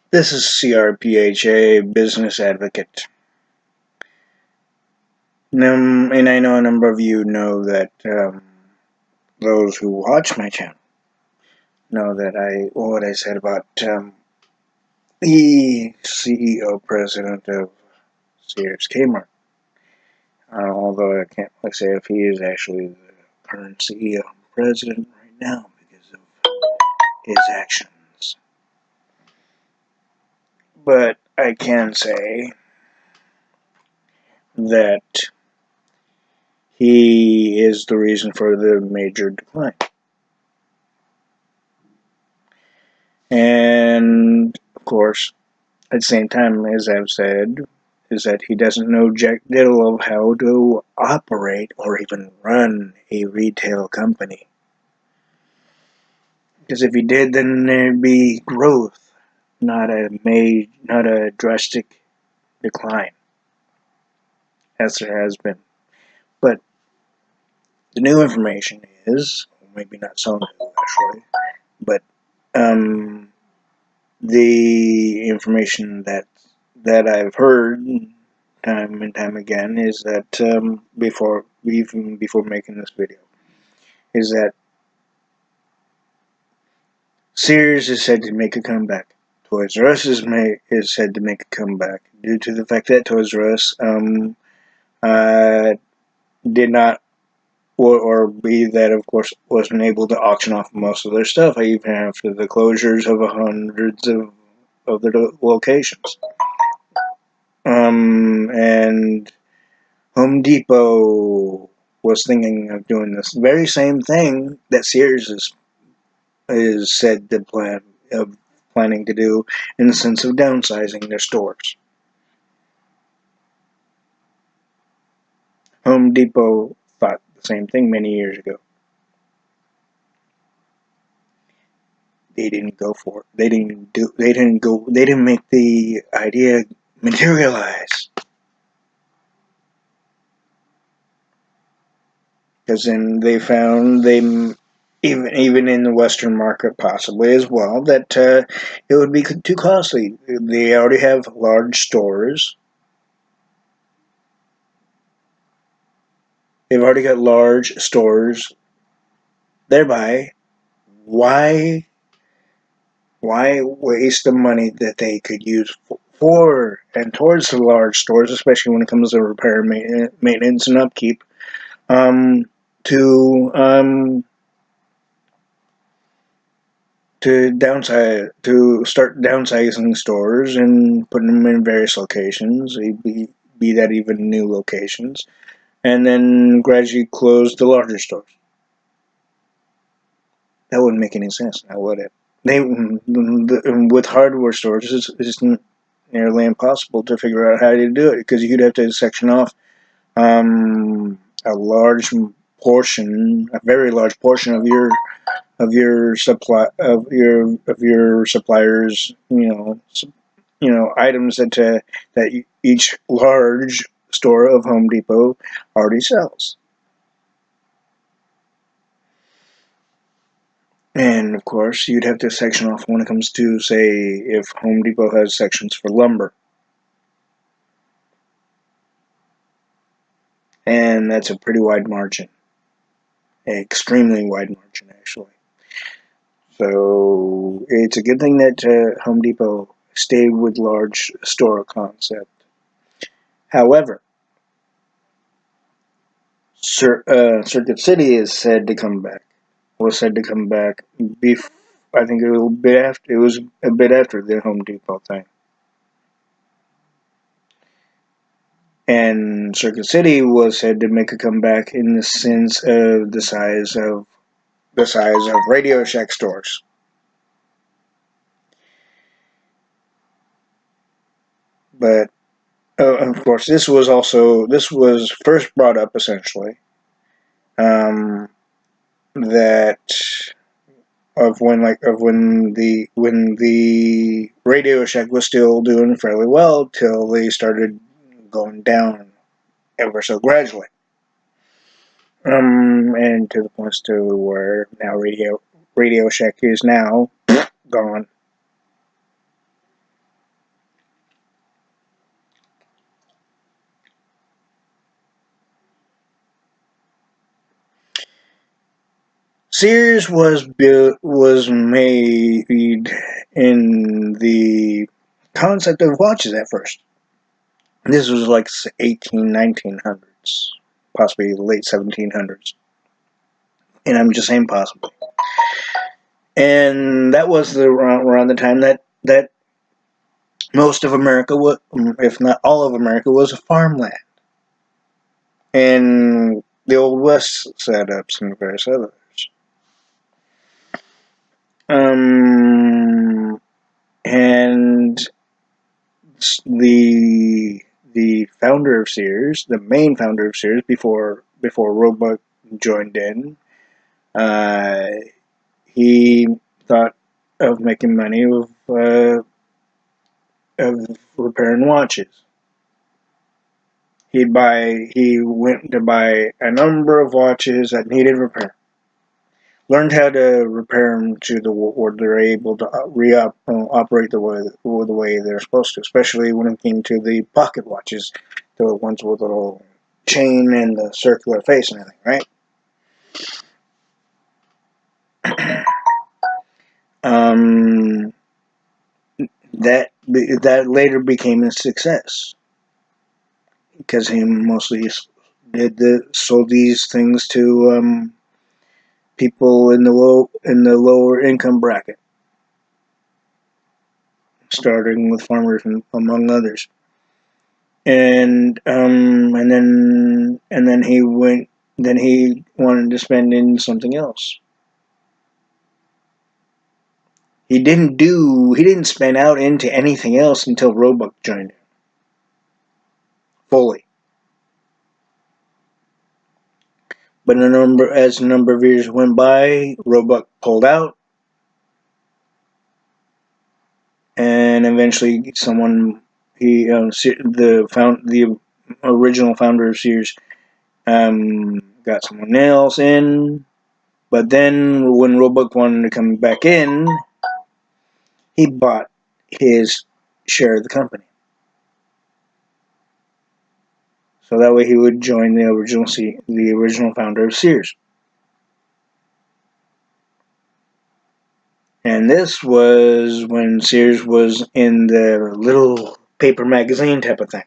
This is C.R.P.H.A. Business Advocate. And I know a number of you know that those who watch my channel know that what I said about the CEO president of Sears-Kmart. Although I can't really say if he is actually the current CEO and president right now because of his actions. But I can say that he is the reason for the major decline. And, of course, at the same time, as I've said, is that he doesn't know jack diddle of how to operate or even run a retail company. Because if he did, then there'd be growth, not a drastic decline, as there has been. But the new information is, maybe not so new actually, but the information that I've heard time and time again is that before making this video is that Sears is said to make a comeback. Toys R Us is said to make a comeback due to the fact that Toys R Us did not, or be that of course wasn't able to auction off most of their stuff even after the closures of hundreds of their locations. And Home Depot was thinking of doing this very same thing that Sears is said to planning to do, in the sense of downsizing their stores. Home Depot thought the same thing many years ago. They didn't go for it. They didn't make the idea materialize. Because then they found even in the Western market possibly as well, that it would be too costly. They already have large stores. They've already got large stores. Thereby, why waste the money that they could use for and towards the large stores, especially when it comes to repair, maintenance, and upkeep, to start downsizing stores and putting them in various locations, be that even new locations, and then gradually close the larger stores. That wouldn't make any sense now, would it? With hardware stores, it's nearly impossible to figure out how to do it, because you'd have to section off a very large portion of your suppliers, items that each large store of Home Depot already sells. And of course, you'd have to section off when it comes to, say, if Home Depot has sections for lumber. And that's a pretty wide margin. An extremely wide margin, actually. So it's a good thing that Home Depot stayed with large store concept. However, Circuit City is said to come back. Was said to come back. I think it was a bit after the Home Depot thing. And Circuit City was said to make a comeback in the sense of the size of Radio Shack stores. But of course, this was first brought up essentially that when the Radio Shack was still doing fairly well till they started going down ever so gradually, and to the point to where now Radio Shack is now gone. Sears was made in the concept of watches at first. This was like 1900s, possibly late 1700s. And I'm just saying possibly. And that was around the time that most of America, if not all of America, was a farmland. And the Old West setups and various others. And the founder of Sears, the main founder of Sears, before Roebuck joined in, he thought of making money of repairing watches. He went to buy a number of watches that needed repair. Learned how to repair them to where they're able to operate the way they're supposed to, especially when it came to the pocket watches, the ones with a little chain and the circular face and everything, right? That later became a success because he mostly sold these things to people in the lower income bracket, starting with farmers among others. And then he wanted to spend in something else. He didn't spend out into anything else until Roebuck joined him fully. But as a number of years went by, Roebuck pulled out, and eventually the original founder of Sears got someone else in. But then when Roebuck wanted to come back in, he bought his share of the company. So that way he would join the original founder of Sears. And this was when Sears was in the little paper magazine type of thing.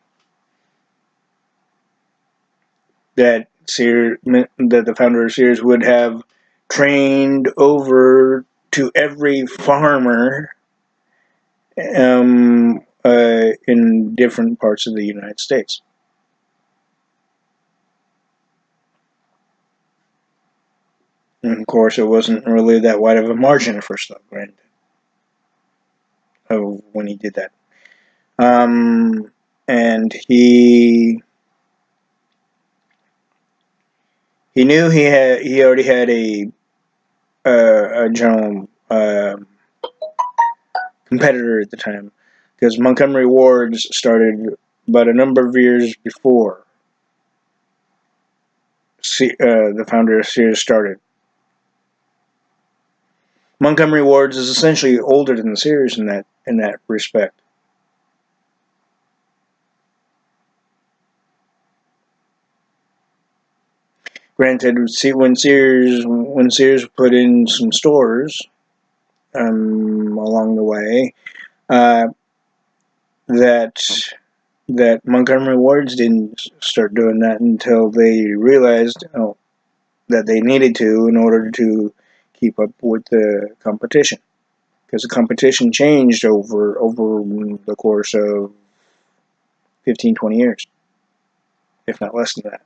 That the founder of Sears would have trained over to every farmer in different parts of the United States. And of course, it wasn't really that wide of a margin at first, though, right? When he did that. And he knew he already had a general competitor at the time, because Montgomery Ward's started about a number of years before the founder of Sears started. Montgomery Ward's is essentially older than Sears in that respect. Granted, when Sears put in some stores along the way, that Montgomery Ward's didn't start doing that until they realized that they needed to in order to keep up with the competition, because the competition changed over the course of 15-20 years, if not less than that.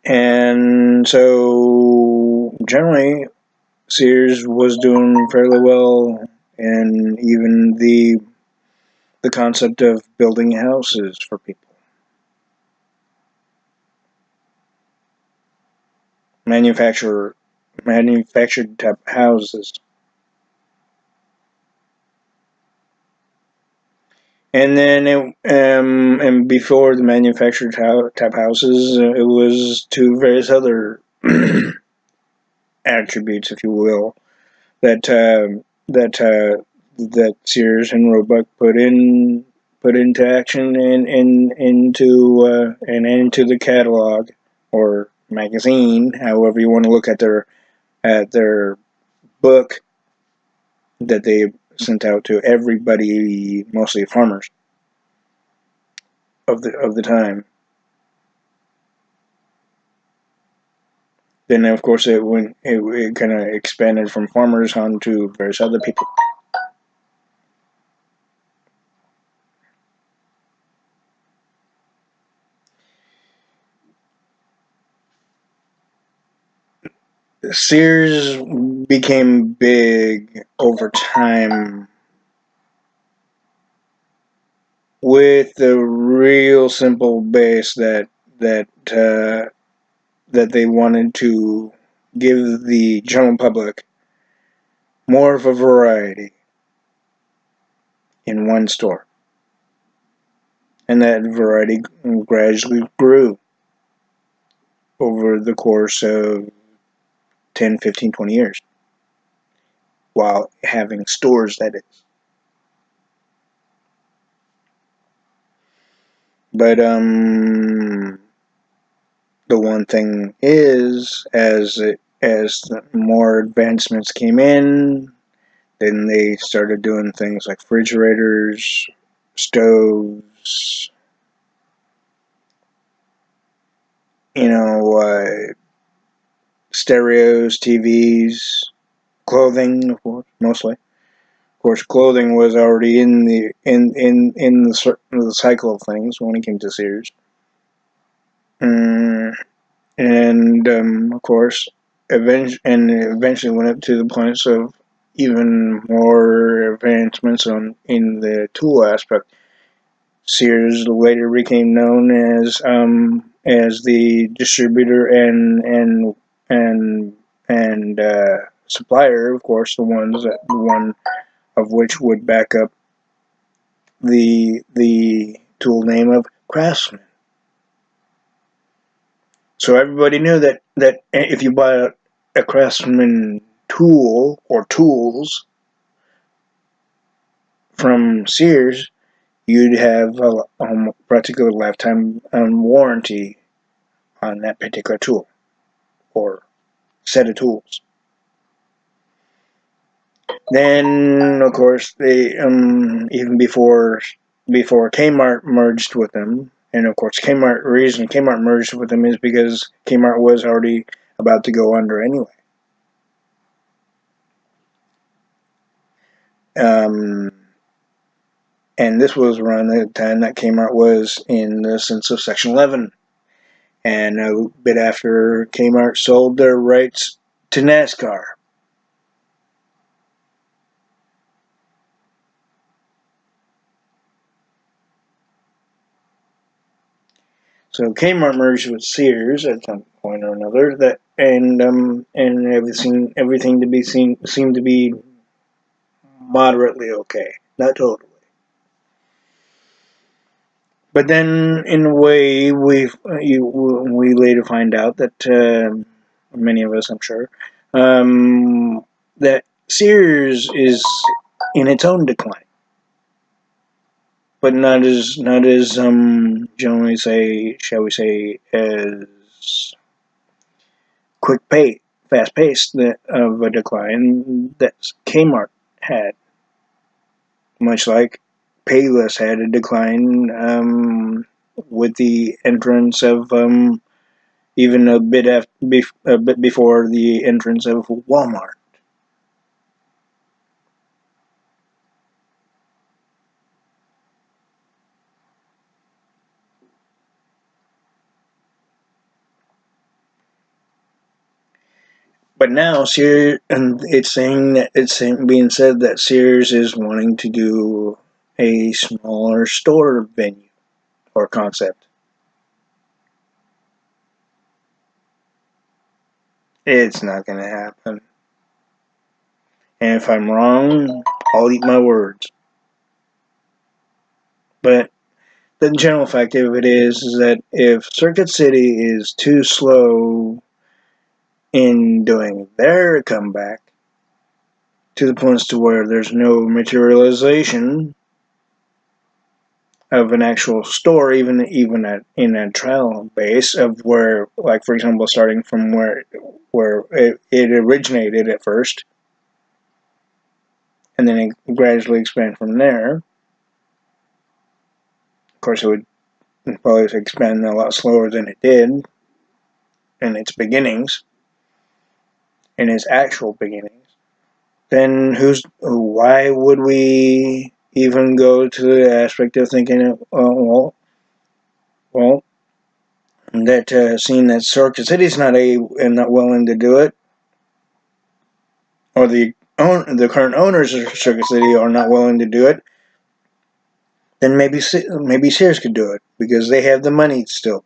And so generally Sears was doing fairly well, and even the concept of building houses for people, manufactured type houses. And then and before the manufactured type houses, it was to various other attributes, if you will, that Sears and Roebuck put into action and into the catalog, or magazine, however you want to look at their book that they sent out to everybody, mostly farmers of the time. Then of course it kind of expanded from farmers on to various other people. Sears became big over time with the real simple base that that they wanted to give the general public more of a variety in one store. And that variety gradually grew over the course of 10, 15, 20 years while having stores, that is. But the one thing is, as more advancements came in, then they started doing things like refrigerators, stoves, stereos, TVs, clothing, of course, mostly. Of course, clothing was already in the cycle of things when it came to Sears. And of course, eventually went up to the points of even more advancements in the tool aspect. Sears later became known as the distributor and supplier, of course, the one of which would back up the tool name of Craftsman. So everybody knew that if you buy a Craftsman tool or tools from Sears, you'd have practically a lifetime warranty on that particular tool or set of tools. Then, of course, they even before Kmart merged with them, and of course, reason Kmart merged with them is because Kmart was already about to go under anyway. And this was around the time that Kmart was in the sense of Section 11. And a bit after Kmart sold their rights to NASCAR. So Kmart merged with Sears at some point or another. And everything to be seemed to be moderately okay, not totally. But then, in a way, we later find out that many of us, I'm sure, that Sears is in its own decline, but not as generally shall we say, as fast paced of a decline that Kmart had, much like Payless had a decline with the entrance of even a bit before the entrance of Walmart. But now Sears, and it's being said that Sears is wanting to do a smaller store venue or concept. It's not going to happen. And if I'm wrong, I'll eat my words. But the general fact of it is that if Circuit City is too slow in doing their comeback to the points to where there's no materialization, of an actual store, even in a trial base of where, like for example, starting from where it originated at first, and then it gradually expand from there. Of course, it would probably expand a lot slower than it did in its beginnings, in its actual beginnings. Then why would we even go to the aspect of thinking, well, that seeing that Circuit City's not willing to do it, or the current owners of Circuit City are not willing to do it, then maybe Sears could do it because they have the money still,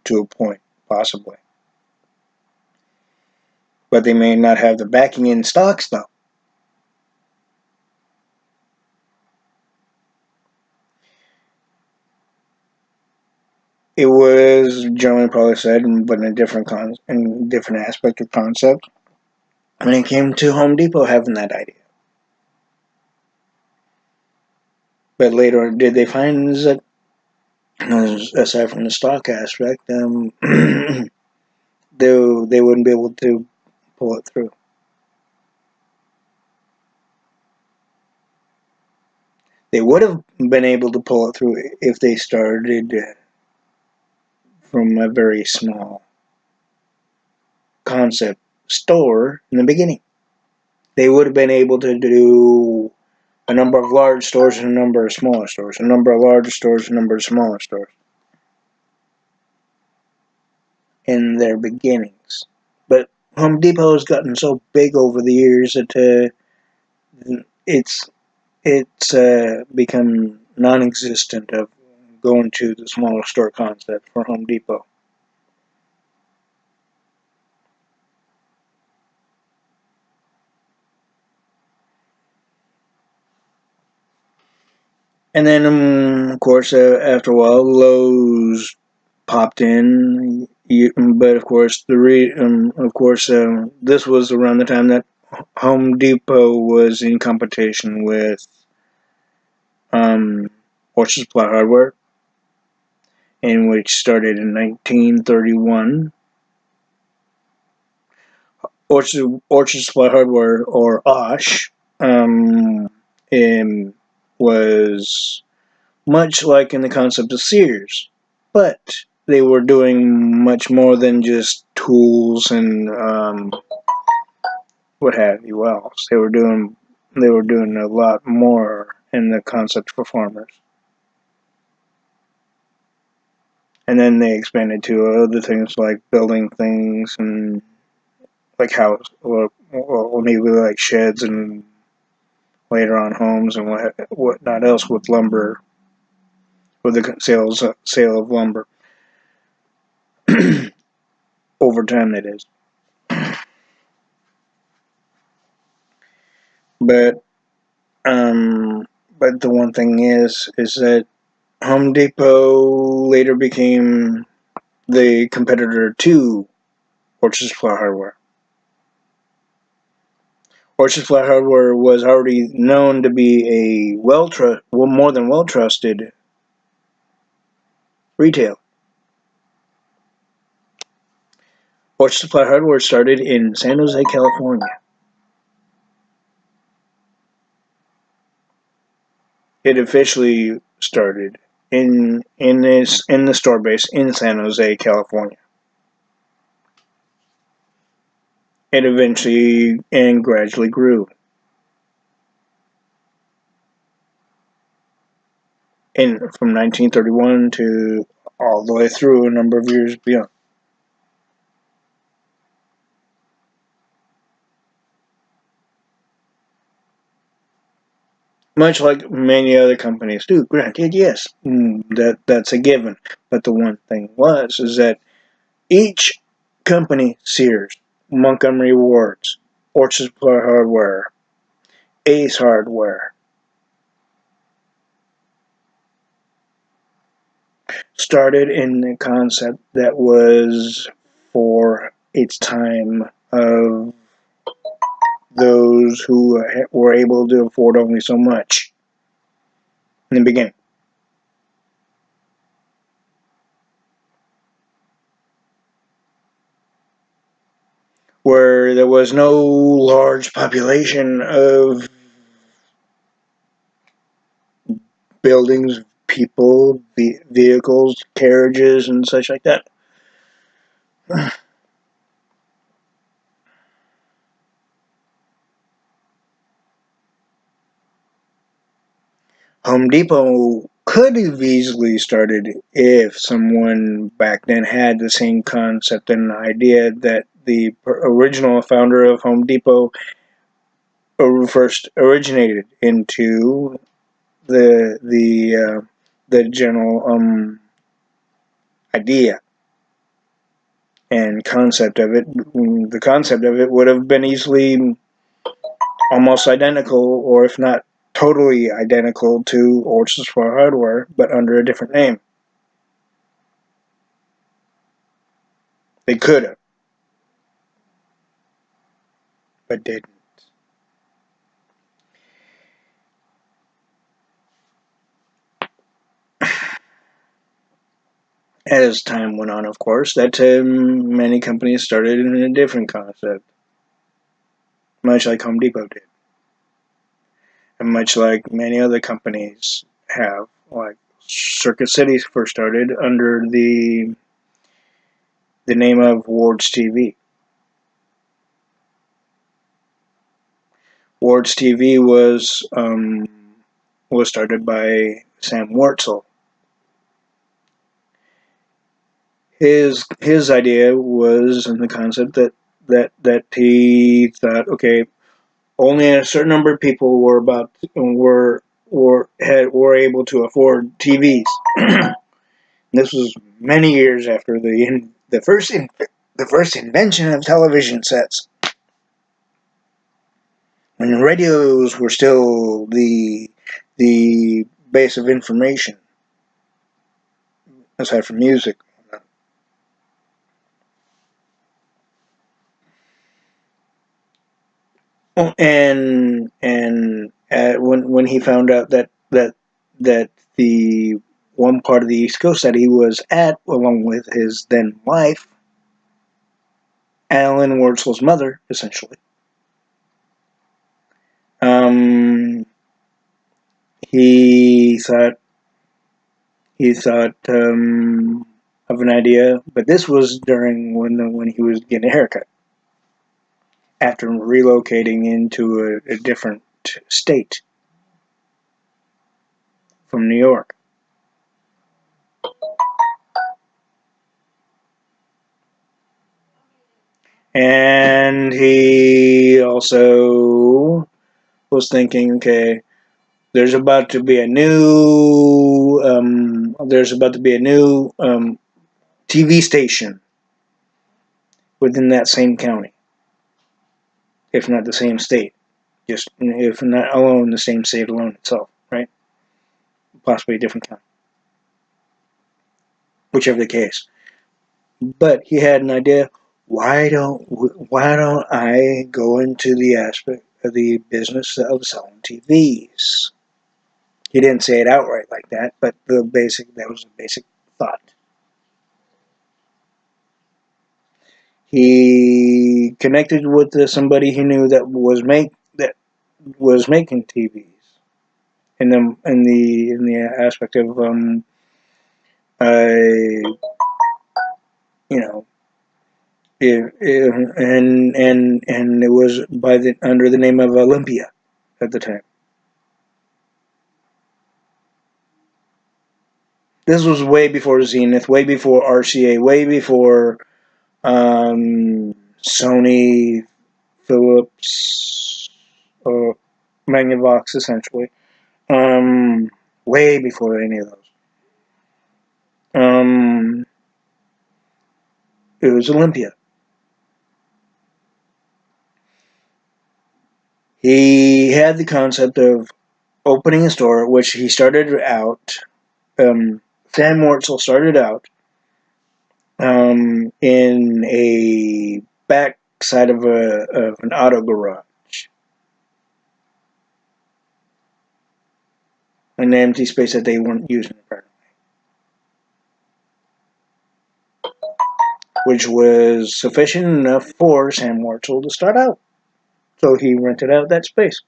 to a point, possibly, but they may not have the backing in stocks though. It was generally probably said, but in a different aspect of concept, when it came to Home Depot having that idea. But later on, did they find that, aside from the stock aspect, they wouldn't be able to pull it through. They would have been able to pull it through if they started from a very small concept store in the beginning. They would have been able to do a number of large stores and a number of smaller stores, a number of larger stores, a number of smaller stores in their beginnings. But Home Depot has gotten so big over the years that it's become non-existent of going to the smaller store concept for Home Depot. And then, of course, after a while, Lowe's popped in. But of course, this was around the time that Home Depot was in competition with Orchard Supply Hardware, in which started in 1931. Orchard Supply Hardware, or OSH, was much like in the concept of Sears, but they were doing much more than just tools and what have you else. They were doing a lot more in the concept for farmers. And then they expanded to other things like building things and like house or maybe like sheds and later on homes and whatnot else with lumber, with the sale of lumber. Over time, that is. But but the one thing is that Home Depot later became the competitor to Orchard Supply Hardware. Orchard Supply Hardware was already known to be a more than well trusted retail. Orchard Supply Hardware started in San Jose, California. It officially started in the store base in San Jose, California. It eventually and gradually grew. From 1931 to all the way through a number of years beyond. Much like many other companies do, granted, yes, that's a given. But the one thing is that each company, Sears, Montgomery Wards, Orchard Supply Hardware, Ace Hardware, started in a concept that was for its time of those who were able to afford only so much in the beginning. where there was no large population of buildings, people, vehicles, carriages, and such like that. Home Depot could have easily started if someone back then had the same concept and idea that the original founder of Home Depot first originated into the general idea and concept of it. The concept of it would have been easily almost identical, or if not totally identical, to Orchard's for Hardware, but under a different name. They could have, but didn't. As time went on, of course, that many companies started in a different concept, much like Home Depot did, and much like many other companies have. Like Circuit City first started under the name of Ward's TV. Ward's TV was started by Sam Wurtzel. His idea was in the concept that he thought, okay, only a certain number of people were able to afford TVs. This was many years after the first invention of television sets, when radios were still the base of information, aside from music. And when he found out that the one part of the East Coast that he was at, along with his then wife, Alan Wurtzel's mother, essentially, um, he thought of an idea, but this was during when he was getting a haircut after relocating into a different state from New York. And he also was thinking, okay, there's about to be a new TV station within that same county, if not the same state, just if not alone the same state alone itself, right? Possibly a different county, whichever the case. But he had an idea. Why don't I go into the aspect of the business of selling TVs? He didn't say it outright like that, but that was the basic thought. He connected with somebody he knew that was making TVs in the aspect of uh, you know and it was under the name of Olympia at the time. This was way before Zenith, way before RCA, way before Sony, Philips, Magnavox, essentially. Way before any of those. It was Olympia. He had the concept of opening a store, which he started out. Sam Wurtzel started out in a back side of an auto garage, an empty space that they weren't using apparently. which was sufficient enough for Sam Wurtzel to start out. So he rented out that space.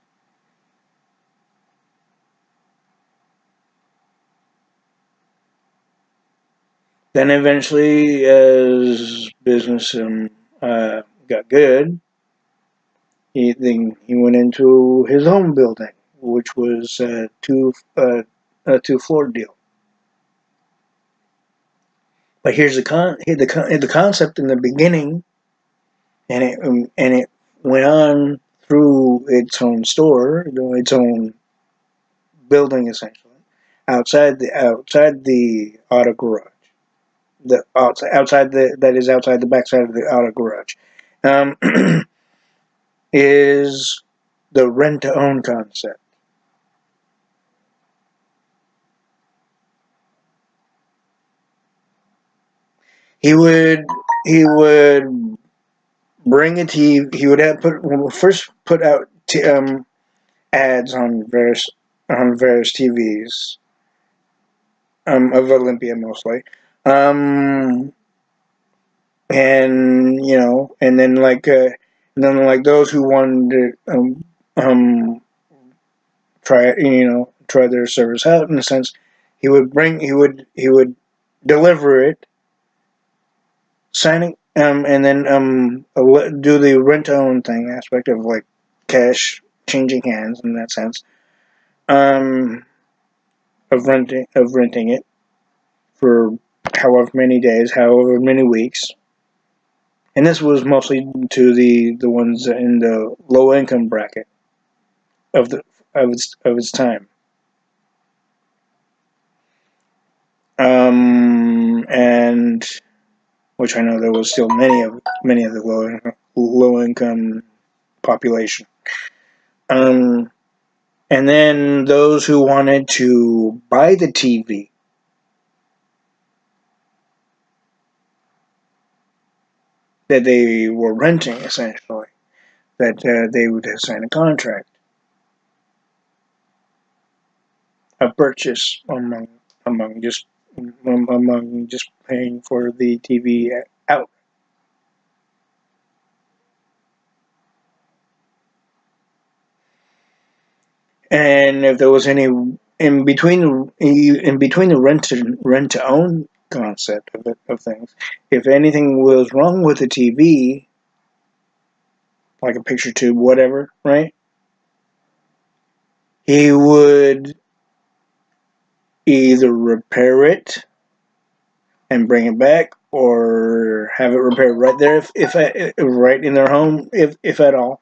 Then eventually, as business got good, he went into his own building, which was a two-floor deal. But here's the concept in the beginning, and it went on through its own store, its own building, essentially, outside the auto garage, the outside the that is outside the backside of the auto garage, um, is the rent to own concept. He would he would bring a TV. He would have first put out ads on various TVs of Olympia mostly, um, and and then like those who wanted to try their service out in a sense, he would deliver it, signing and then do the rent to own thing aspect of like cash changing hands in that sense, um, of renting it for however many days, however many weeks. And this was mostly to the ones in the low income bracket of the of its time. And which I know there was still many of the low income population. Um, and then those who wanted to buy the TV that they were renting, essentially, that they would sign a contract of purchase among just among just paying for the TV out. And if there was any in between the rent to own concept of things, if anything was wrong with the TV, like a picture tube, whatever, right? He would either repair it and bring it back, or have it repaired right there, if right in their home, if at all,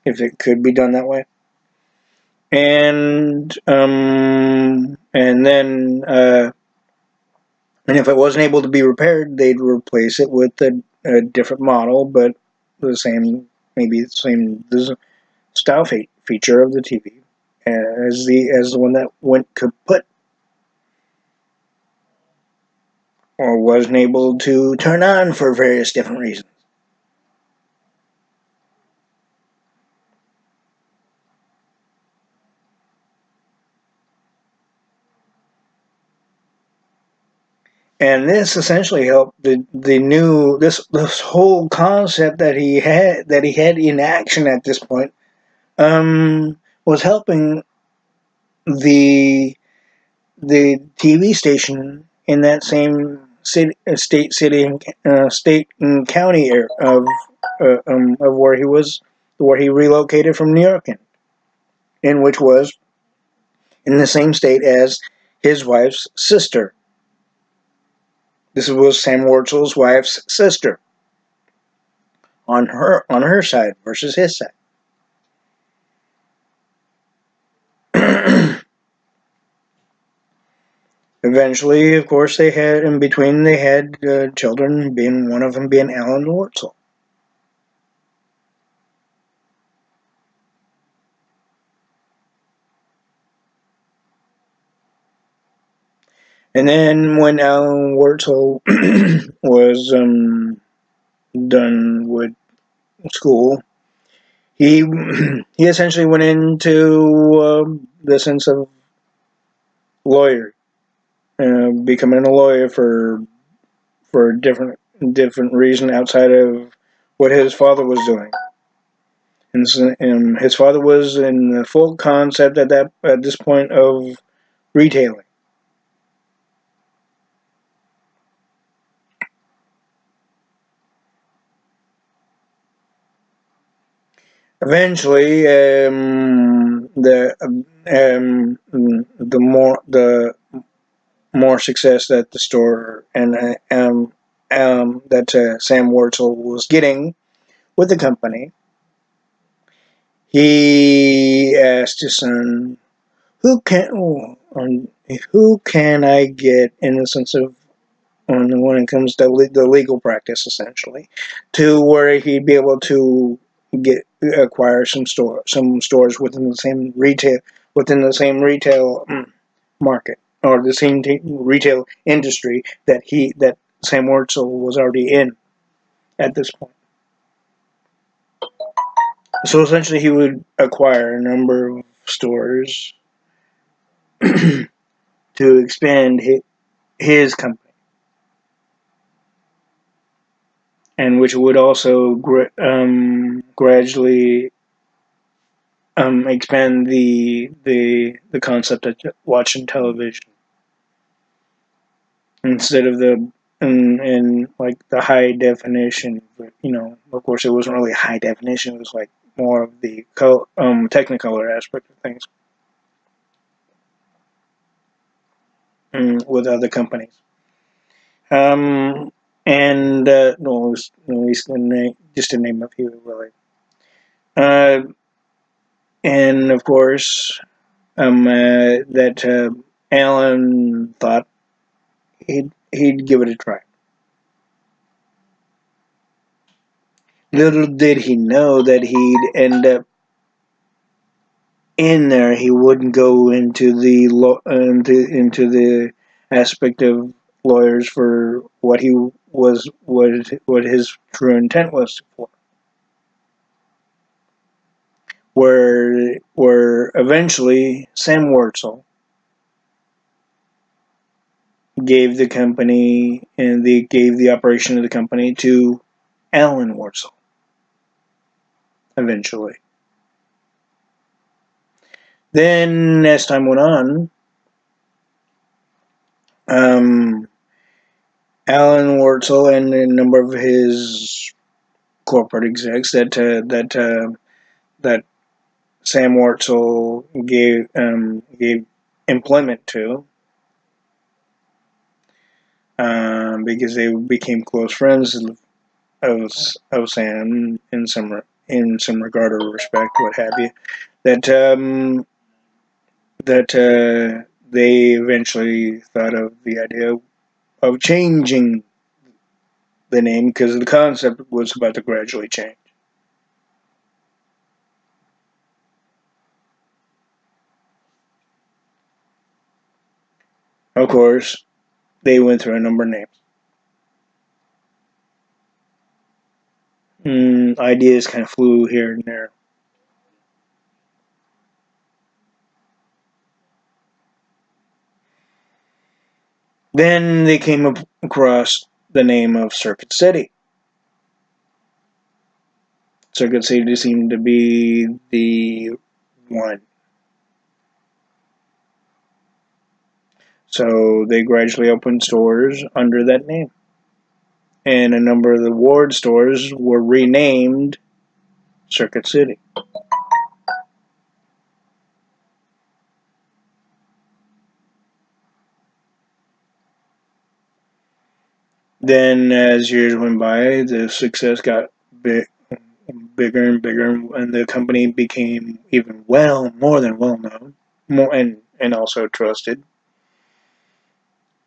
if it could be done that way. And then and if it wasn't able to be repaired, they'd replace it with a different model, but the same, maybe the same style feature of the TV as the one that went kaput or wasn't able to turn on for various different reasons. And this essentially helped the new this whole concept that he had in action at this point, was helping the TV station in that same state and county of where he relocated from New York in which was in the same state as his wife's sister. This was Sam Wurtzel's wife's sister on her side versus his side. Eventually, of course, they had in between they had children, being one of them being Alan Wurtzel. And then when Alan Wurtzel was done with school, he he essentially went into the sense of lawyer, becoming a lawyer for different different reason outside of what his father was doing. And his father was in the full concept at this point of retailing. Eventually, the more success that the store and that Sam Wurtzel was getting with the company, he asked his son, who can I get in the sense of when it comes to the legal practice, essentially, to where he'd be able to acquire some stores within the same retail market, or the same retail industry that Sam Wurtzel was already in at this point. So essentially, he would acquire a number of stores to expand his company, and which would also gradually expand the concept of watching television instead of in like the high definition. But, of course, it wasn't really high definition. It was like more of the Technicolor aspect of things with other companies. And no, at least just to name a few, really. Uh, and of course, that Alan thought he'd give it a try. Little did he know that he'd end up in there. He wouldn't go into the aspect of lawyers for what his true intent was for. Where eventually Sam Wurtzel gave the company and they gave the operation of the company to Alan Wurtzel. Eventually, then as time went on, um, Alan Wurtzel and a number of his corporate execs that Sam Wurtzel gave employment to, because they became close friends of Sam in some regard or respect, what have you. That they eventually thought of the idea of changing the name because the concept was about to gradually change. Of course, they went through a number of names. Ideas kind of flew here and there. Then they came across the name of Circuit City. Circuit City seemed to be the one. So they gradually opened stores under that name. And a number of the Ward stores were renamed Circuit City. Then, as years went by, the success got bigger and bigger, and the company became even more than well known, more and also trusted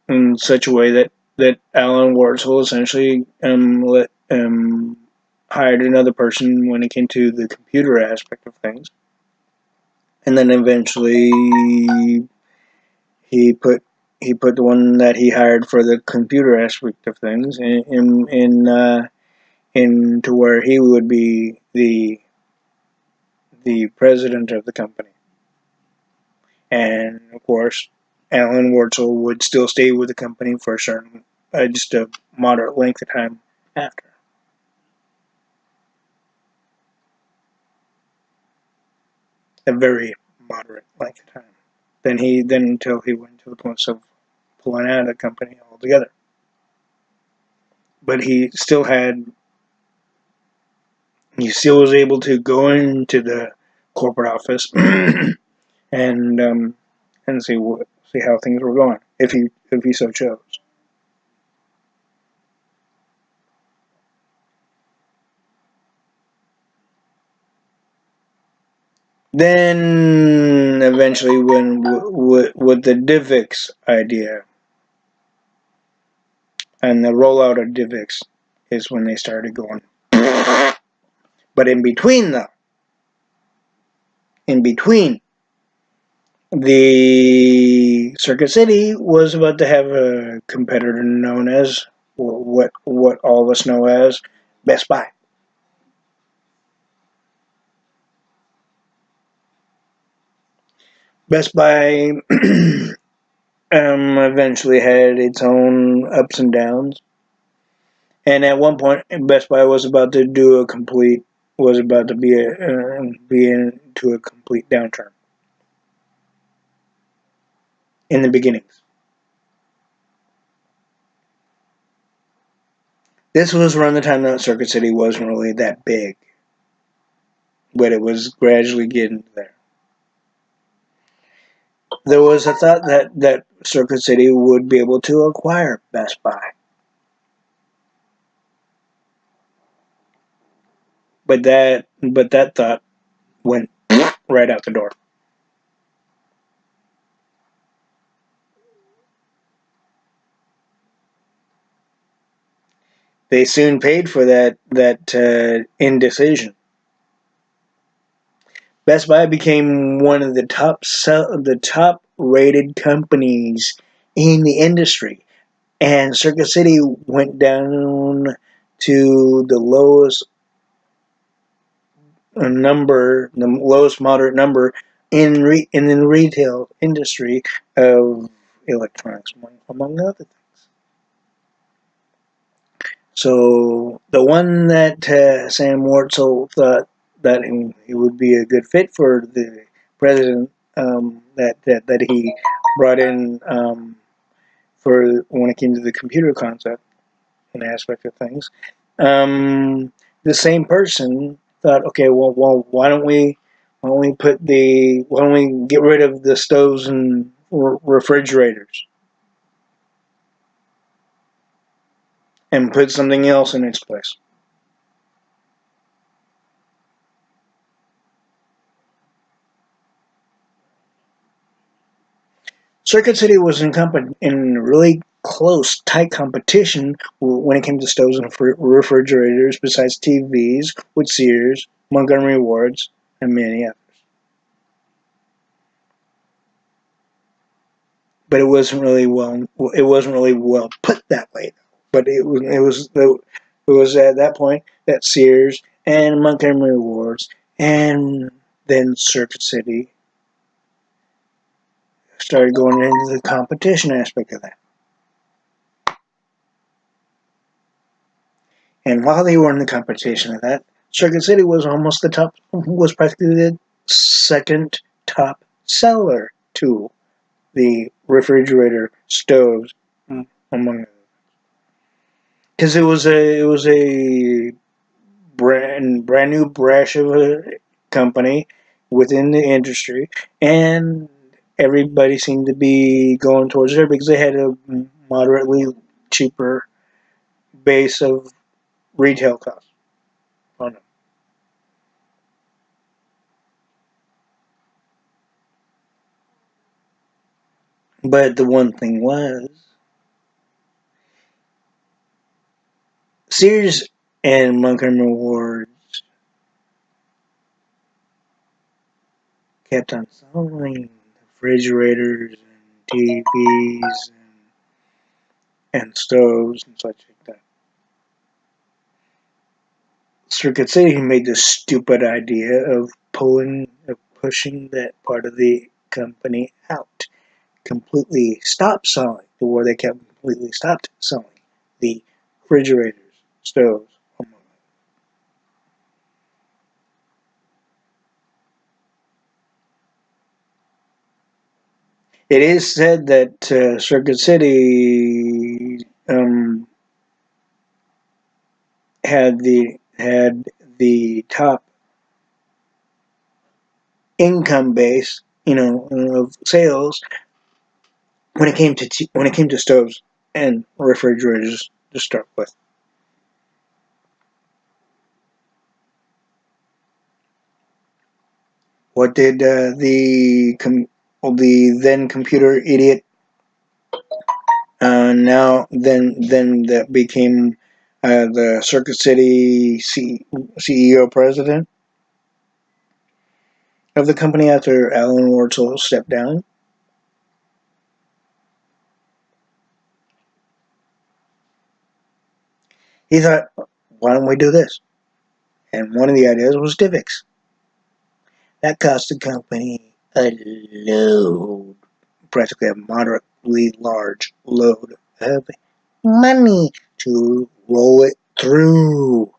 in such a way that Alan Wurtzel essentially hired another person when it came to the computer aspect of things, and then eventually he put the one that he hired for the computer aspect of things into where he would be the president of the company. And of course, Alan Wurtzel would still stay with the company for a certain just a moderate length of time after. A very moderate length of time. Then until he went to the point of pulling out of the company altogether. But he still was able to go into the corporate office and see how things were going if he so chose. Then eventually, when with the DivX idea and the rollout of DivX is when they started going. But in between, the Circuit City was about to have a competitor known as what all of us know as Best Buy. Best Buy eventually had its own ups and downs, and at one point, Best Buy was about to be into a complete downturn in the beginnings. This was around the time that Circuit City wasn't really that big, but it was gradually getting there. There was a thought that Circuit City would be able to acquire Best Buy. But that thought went right out the door. They soon paid for that indecision. Best Buy became one of the top rated companies in the industry, and Circuit City went down to the lowest moderate number in the retail industry of electronics, among other things. So the one that Sam Wartzel thought that he would be a good fit for the president, that he brought in for when it came to the computer concept and aspect of things. The same person thought, okay, well, why don't we get rid of the stoves and refrigerators and put something else in its place? Circuit City was in really close, tight competition when it came to stoves and refrigerators, besides TVs, with Sears, Montgomery Wards, and many others. But it wasn't really well put that way. But it was at that point that Sears and Montgomery Wards and then Circuit City started going into the competition aspect of that. And while they were in the competition of that, Circuit City was practically the second top seller to the refrigerator stoves, among others. Because it was a brand new brash of a company within the industry, and everybody seemed to be going towards there because they had a moderately cheaper base of retail costs on them. But the one thing was, Sears and Montgomery Ward kept on selling refrigerators and TVs and stoves and such like that. Circuit City made the stupid idea of pushing that part of the company out. Completely stopped selling, where they kept completely stopped selling the refrigerators, stoves. It is said that Circuit City had the top income base, of sales when it came to stoves and refrigerators to start with. What did the then computer idiot, now then that became the Circuit City CEO president of the company after Alan Wurzel stepped down? He thought, why don't we do this? And one of the ideas was Divx. That cost the company a load, practically a moderately large load of money to roll it through.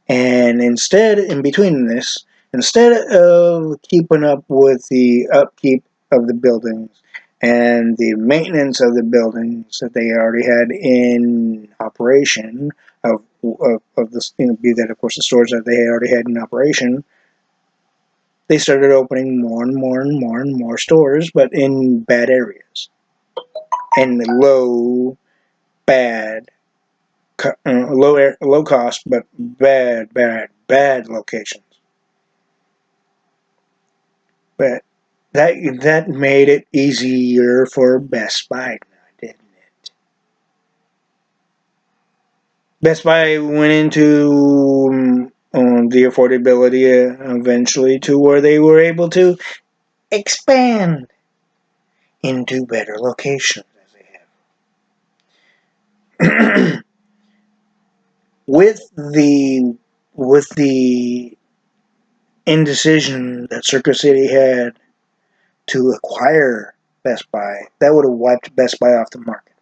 And in between this, instead of keeping up with the upkeep of the buildings and the maintenance of the buildings that they already had in operation, of this, be that of course the stores that they already had in operation, they started opening more and more and more and more stores, but in bad areas and low, bad, low cost, but bad locations. But that made it easier for Best Buy, didn't it? Best Buy went into the affordability eventually to where they were able to expand into better locations as they have. with the indecision that Circuit City had to acquire Best Buy, that would have wiped Best Buy off the market.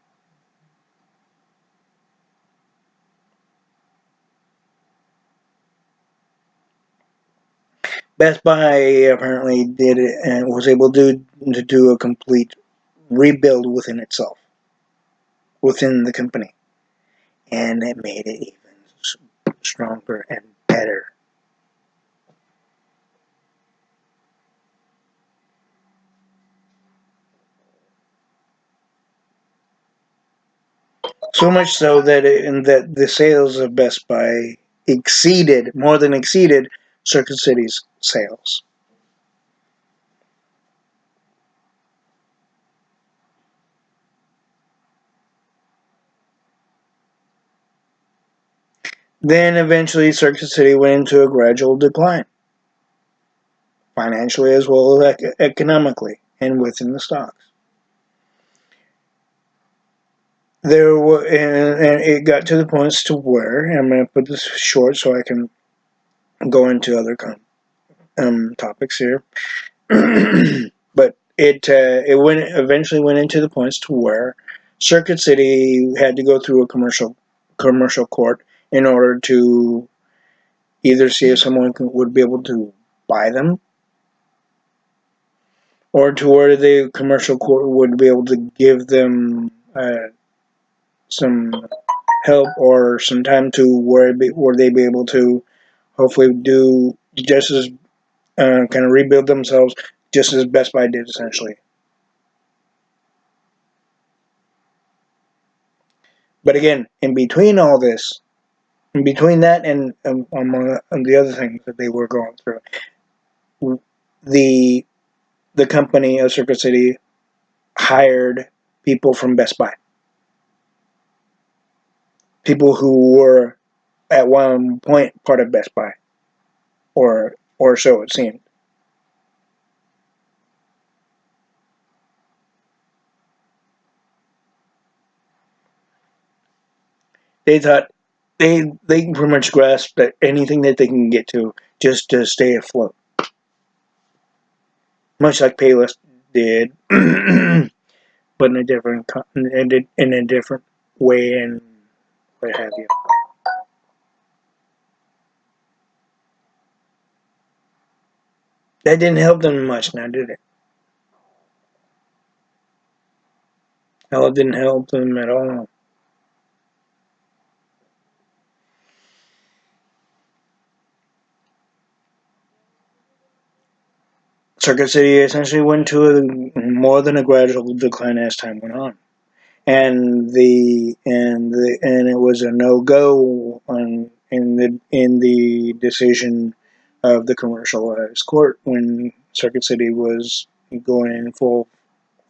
Best Buy apparently did it and was able to do a complete rebuild within itself, within the company, and it made it even stronger and better. So much so that the sales of Best Buy more than exceeded Circuit City's sales. Then eventually Circuit City went into a gradual decline, financially as well as economically and within the stocks. There were, and it got to the points to where, and I'm going to put this short so I can go into other topics here. But eventually went into the points to where Circuit City had to go through a commercial court in order to either see if someone would be able to buy them, or to where the commercial court would be able to give them some help or some time to where they be able to hopefully do just as kind of rebuild themselves, just as Best Buy did essentially. But again, in between all this, in between that and among the other things that they were going through, the the company of Circuit City hired people from Best Buy, people who were at one point part of Best Buy, or so it seemed. They thought they pretty much grasped at anything that they can get to just to stay afloat, much like Payless did, but in a different way. And what have you. That didn't help them much now, did it? Hell, it didn't help them at all. Circuit City essentially went to more than a gradual decline as time went on, and it was a no go in the decision of the commercialized court when Circuit City was going in full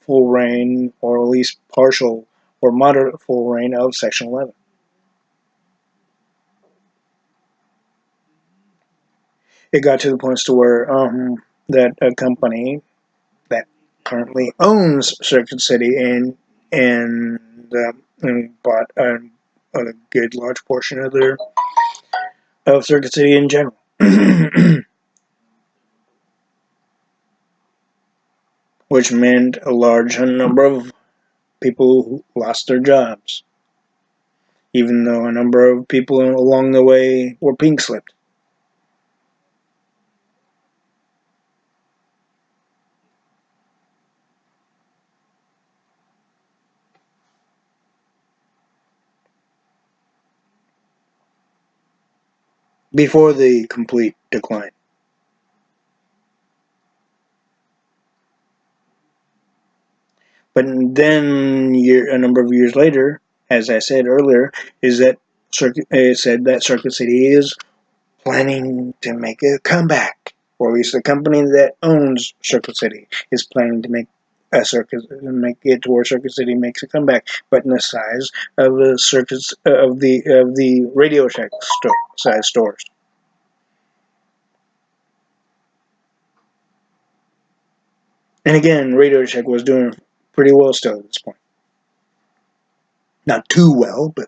reign, or at least partial or moderate full reign of Section 11. It got to the point to where that a company that currently owns Circuit City and bought a good large portion of Circuit City in general, which meant a large number of people who lost their jobs, even though a number of people along the way were pink slipped. Before the complete decline. But then, a number of years later, as I said earlier, it said that Circuit City is planning to make a comeback, or at least the company that owns Circuit City is planning to make it to where Circuit City makes a comeback, but in the size of the circuits of the Radio Shack size stores. And again, Radio Shack was doing pretty well still at this point. Not too well, but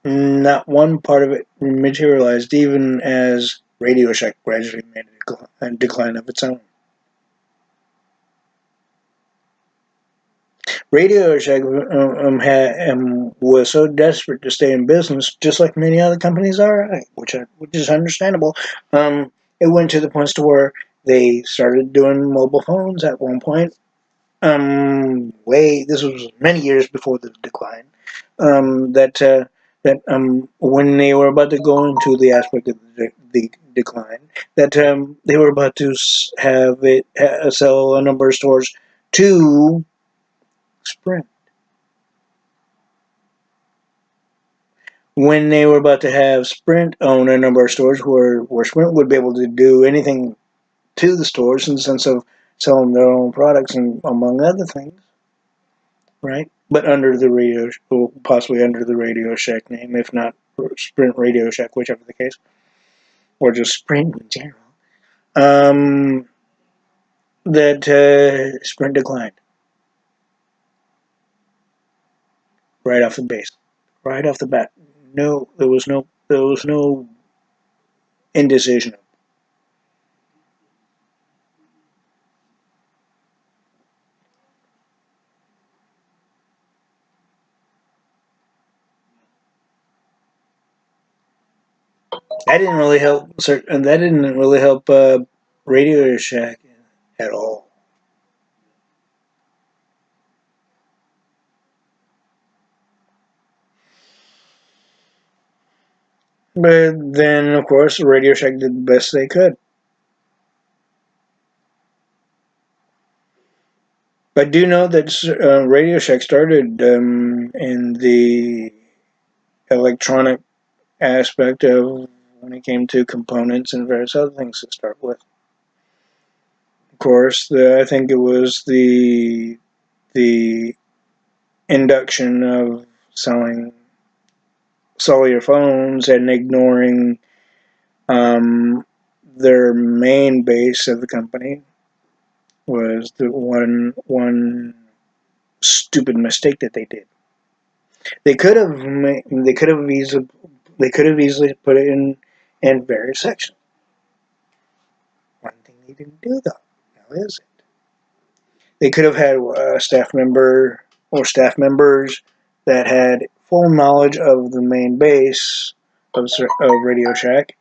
not one part of it materialized, even as Radio Shack gradually made a decline of its own. Radio Shack was so desperate to stay in business, just like many other companies are, which is understandable. It went to the point to where they started doing mobile phones at one point. This was many years before the decline. When they were about to go into the aspect of the decline, that they were about to have it sell a number of stores to Sprint. When they were about to have Sprint own a number of stores where Sprint would be able to do anything to the stores in the sense of selling their own products and among other things, right? But possibly under the Radio Shack name, if not Sprint Radio Shack, whichever the case, or just Sprint in general. That Sprint declined right off the base, right off the bat. No, there was no indecision. That didn't really help. And that didn't really help Radio Shack at all. But then, of course, Radio Shack did the best they could. But do know that Radio Shack started in the electronic aspect of when it came to components and various other things to start with. Of course, I think it was the induction of selling cellular phones and ignoring their main base of the company was the one stupid mistake that they did. They could have easily put it in various sections. One thing they didn't do though. Now is it? They could have had a staff member or staff members that had full knowledge of the main base of Radio Shack,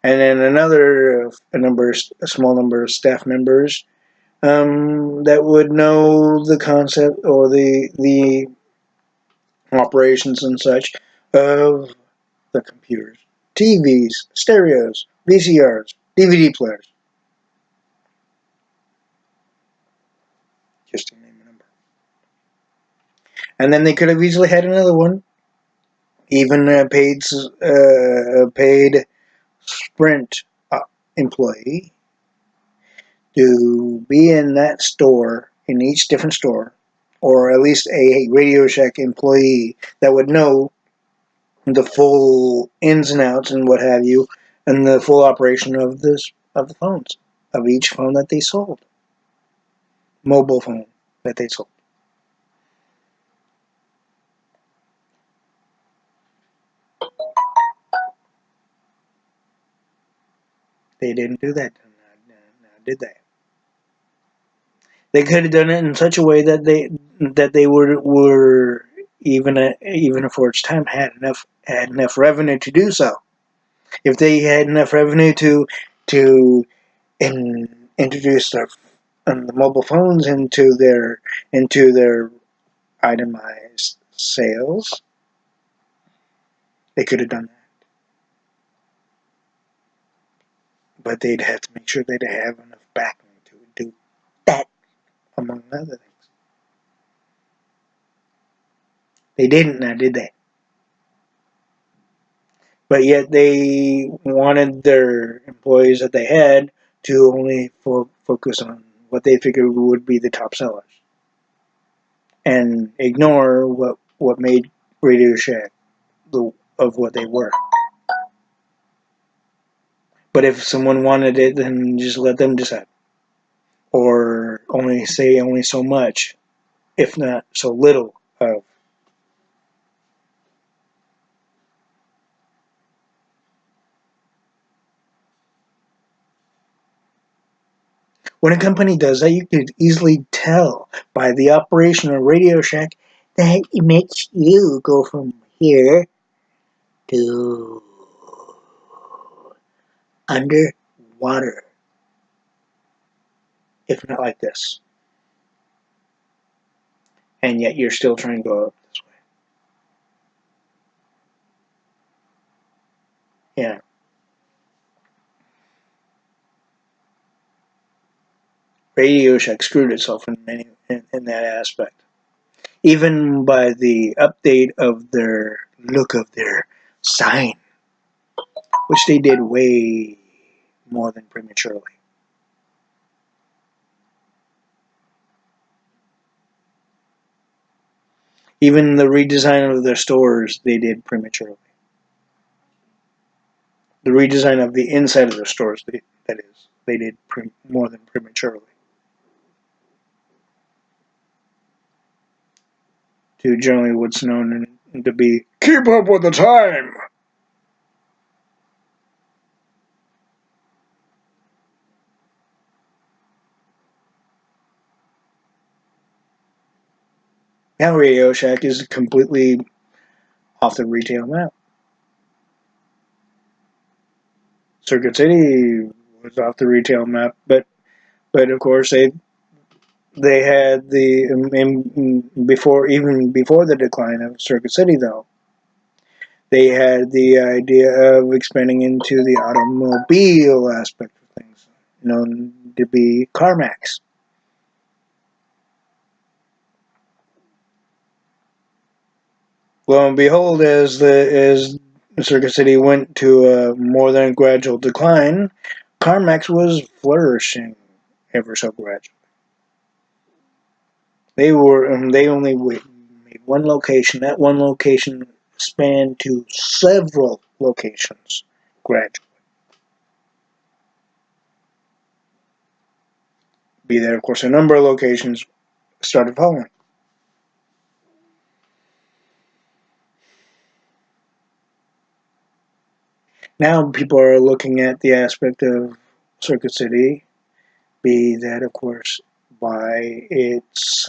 and then a small number of staff members that would know the concept or the operations and such of the computers, TVs, stereos, VCRs, DVD players, just to name a number. And then they could have easily had another one, even a paid Sprint employee to be in that store, in each different store, or at least a Radio Shack employee that would know the full ins and outs and what have you, and the full operation of the phones, of each phone that they sold, mobile phone that they sold. They didn't do that, now did they? They could have done it in such a way that they were even for its time had enough revenue to do so. If they had enough revenue to introduce the mobile phones into their itemized sales, they could have done that. But they'd have to make sure they'd have enough backing to do that, among other things. They didn't, now did they? But yet they wanted their employees that they had to only focus on what they figured would be the top sellers, and ignore what made Radio Shack of what they were. But if someone wanted it, then just let them decide, or only so much, if not so little of. When a company does that, you could easily tell by the operation of Radio Shack that it makes you go from here to underwater, if not like this. And yet you're still trying to go up this way. Yeah. Radio Shack screwed itself in that aspect. Even by the update of their look of their sign, which they did way more than prematurely. Even the redesign of their stores, they did prematurely. The redesign of the inside of their stores, they did more than prematurely. To generally what's known to be keep up with the time. Now Radio Shack is completely off the retail map. Circuit City was off the retail map, but of course they had before the decline of Circuit City though, they had the idea of expanding into the automobile aspect of things, known to be CarMax. Lo and behold, as Circuit City went to a more than gradual decline, CarMax was flourishing ever so gradually. They only made one location. That one location spanned to several locations gradually. Be there, of course, a number of locations started following. Now people are looking at the aspect of Circuit City, be that, of course, by its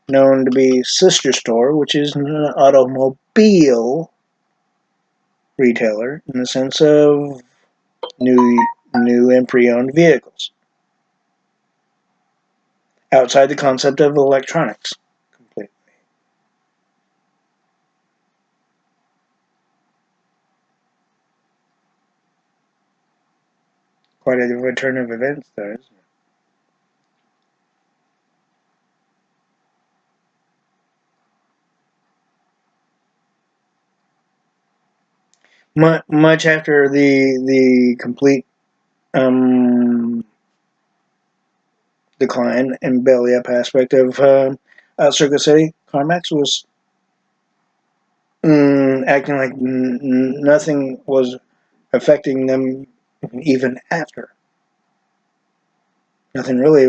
known to be sister store, which is an automobile retailer in the sense of new and pre-owned vehicles, outside the concept of electronics completely. Quite a return of events there, isn't it? Much after the complete um, decline and belly up aspect of Circuit City, CarMax was acting like nothing was affecting them even after. Nothing really,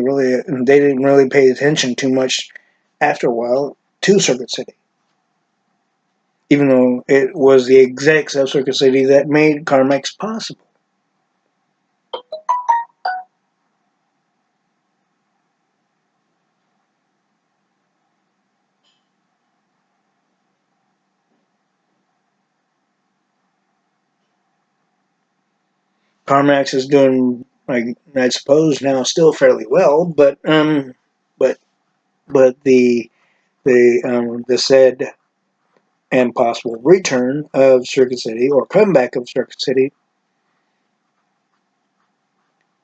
they didn't really pay attention too much after a while to Circuit City. Even though it was the execs of Circuit City that made CarMax possible. CarMax is doing, like, I suppose now, still fairly well, but but the said and possible return of Circuit City or comeback of Circuit City,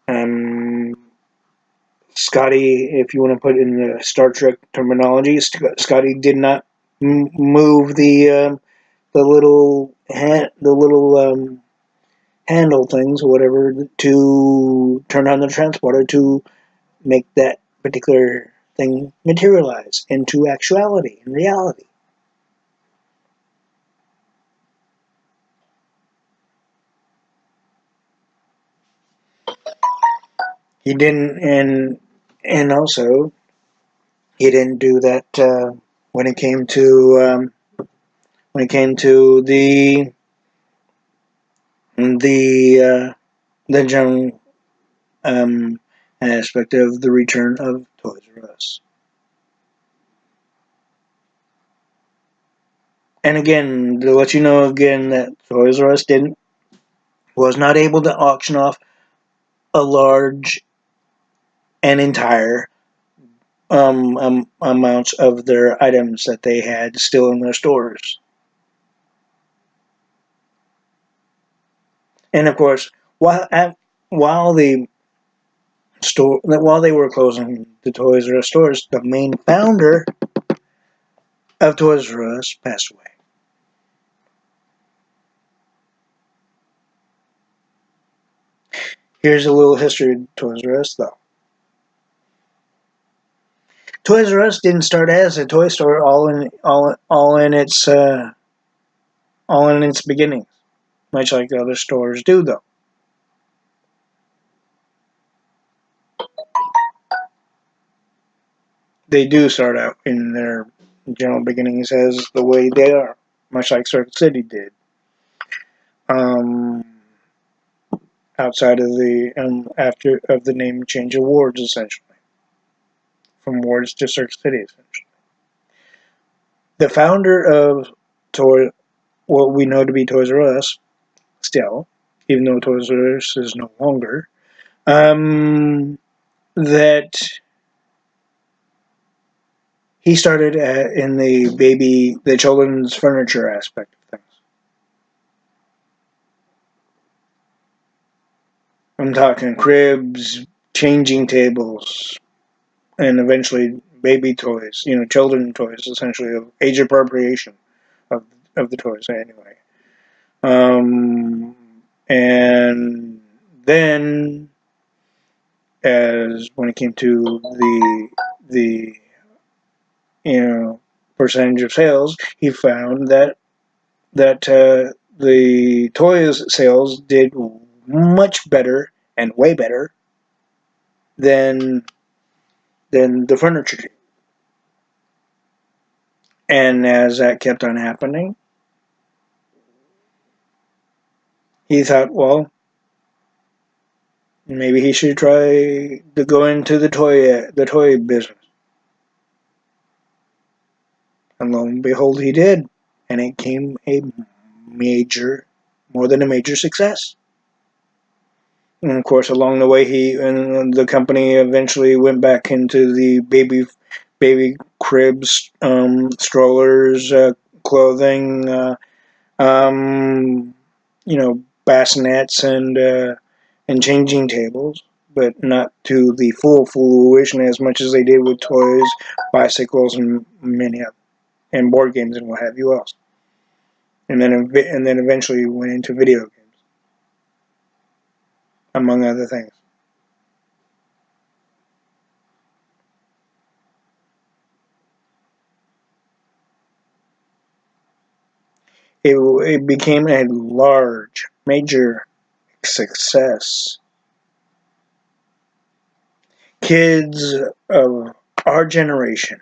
um, Scotty, if you want to put in the Star Trek terminology, Scotty did not move the little handle things or whatever to turn on the transporter to make that particular thing materialize into actuality and reality. He didn't, and also he didn't do that when it came to the the general aspect of the return of Toys R Us. And again, to let you know again that Toys R Us was not able to auction off a large and entire amounts of their items that they had still in their stores. And of course, while the while they were closing the Toys R Us stores, the main founder of Toys R Us passed away. Here's a little history of Toys R Us, though. Toys R Us didn't start as a toy store all in its beginnings, much like other stores do, though. They do start out in their general beginnings as the way they are, much like Circuit City did. Um, Outside of the after of the name change of wards, essentially, from wards to Circuit City, essentially. The founder of what we know to be Toys R Us, still, even though Toys R Us is no longer, that he started in the children's furniture aspect of things. I'm talking cribs, changing tables, and eventually baby toys, children toys, essentially, of age appropriation of, of the toys, anyway. And then, as when it came to the percentage of sales, he found that the toys sales did much better and way better than the furniture did. And as that kept on happening, he thought, well, maybe he should try to go into the toy business. And lo and behold, he did, and it came a more than a major success. And of course, along the way, the company eventually went back into the baby cribs, strollers, clothing, bassinets and changing tables, but not to the full fruition as much as they did with toys, bicycles, and and board games and what have you else. And then eventually went into video games, among other things. It became a large, major success. Kids of our generation,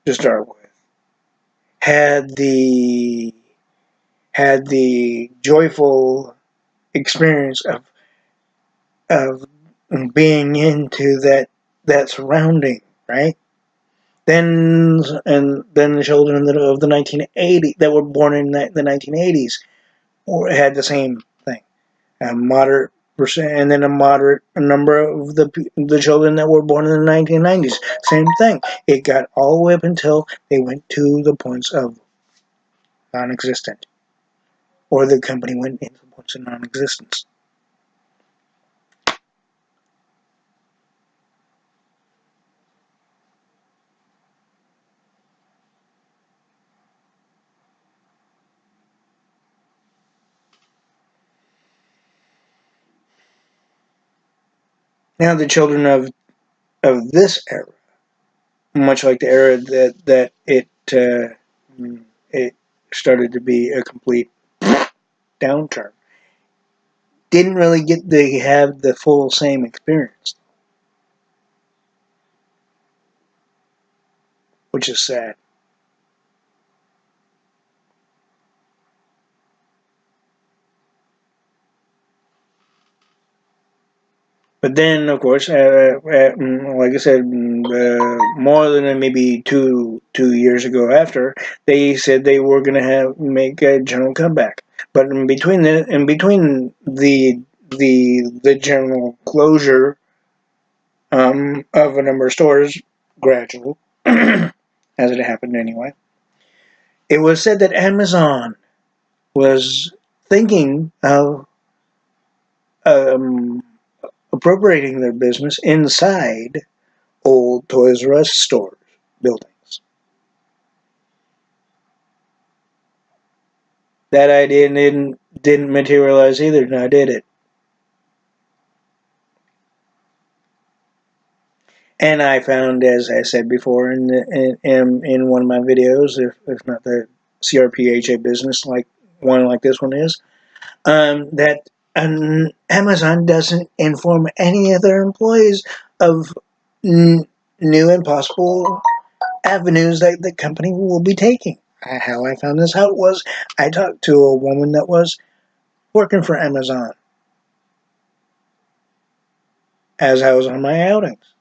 to start with, had the joyful experience of being into that surrounding, right? Then the children of the 1980s that were born in the 1980s had the same thing. A moderate percent, and then a moderate number of the children that were born in the 1990s. Same thing. It got all the way up until they went to the points of non-existent, or the company went into the points of non-existence. Now the children of this era, much like the era that it started to be a complete downturn, didn't really get to have the full same experience, which is sad. But then, of course, like I said, more than maybe two years ago, after they said they were going to make a general comeback. But in between the general closure of a number of stores, gradual, as it happened anyway, it was said that Amazon was thinking of um, appropriating their business inside old Toys R Us stores buildings. That idea didn't materialize either, now did it? And I found, as I said before in one of my videos, if not the C.R.P.H.A. business like this one is, that Amazon doesn't inform any of their employees of new and possible avenues that the company will be taking. How I found this out was I talked to a woman that was working for Amazon as I was on my outings,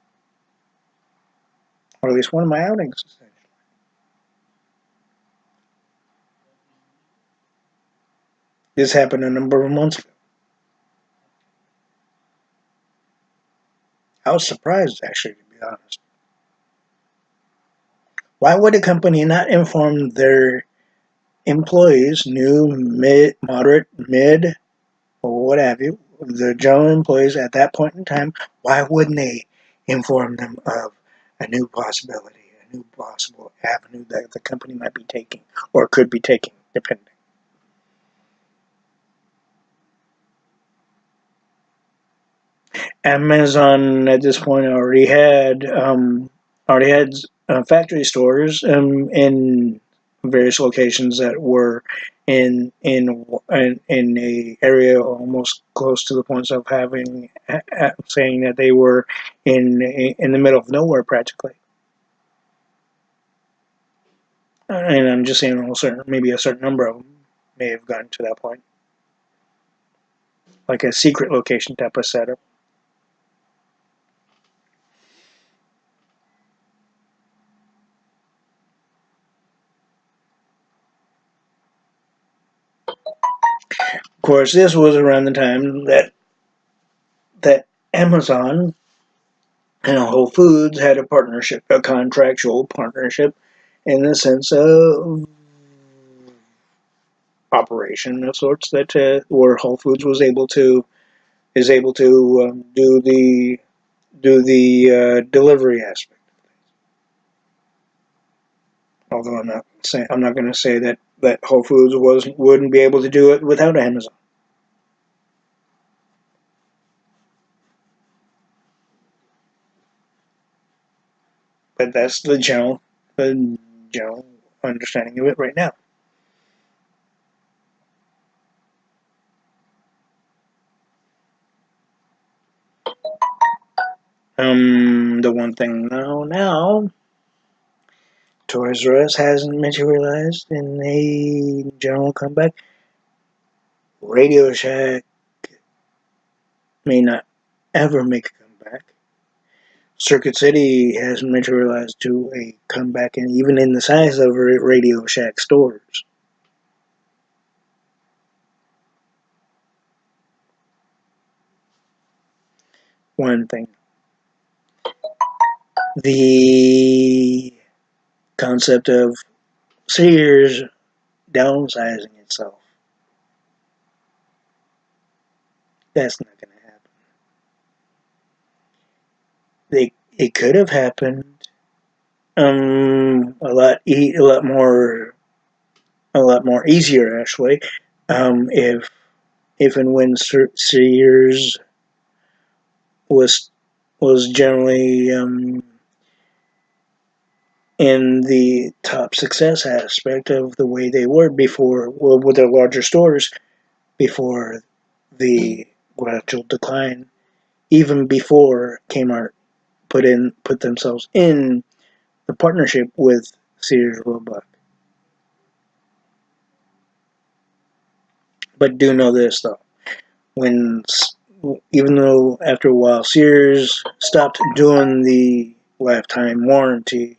or at least one of my outings. This happened a number of months ago. I was surprised, actually, to be honest. Why would a company not inform their employees, new, moderate, mid, or what have you, the general employees at that point in time, why wouldn't they inform them of a new possibility, a new possible avenue that the company might be taking or could be taking, depending? Amazon at this point already had factory stores in various locations that were in a area almost close to the points of having saying that they were in the middle of nowhere practically. And I'm just saying maybe a certain number of them may have gotten to that point. like a secret location type of setup. Of course, this was around the time that Amazon and Whole Foods had a partnership, a contractual partnership, in the sense of operation of sorts, that where Whole Foods is able to do the delivery aspect. Although I'm not going to say that Whole Foods wouldn't be able to do it without Amazon. But that's the general understanding of it right now. The one thing now, Toys R Us hasn't materialized in a general comeback. Radio Shack may not ever make a comeback. Circuit City has materialized to a comeback, and even in the size of Radio Shack stores. One thing. The concept of Sears downsizing itself. That's not going to happen. It could have happened a lot more easier actually, if and when Sears was generally in the top success aspect of the way they were before, well, with their larger stores before the gradual decline, even before Kmart put themselves in the partnership with Sears Roebuck. But do know this though, when even though after a while Sears stopped doing the lifetime warranty,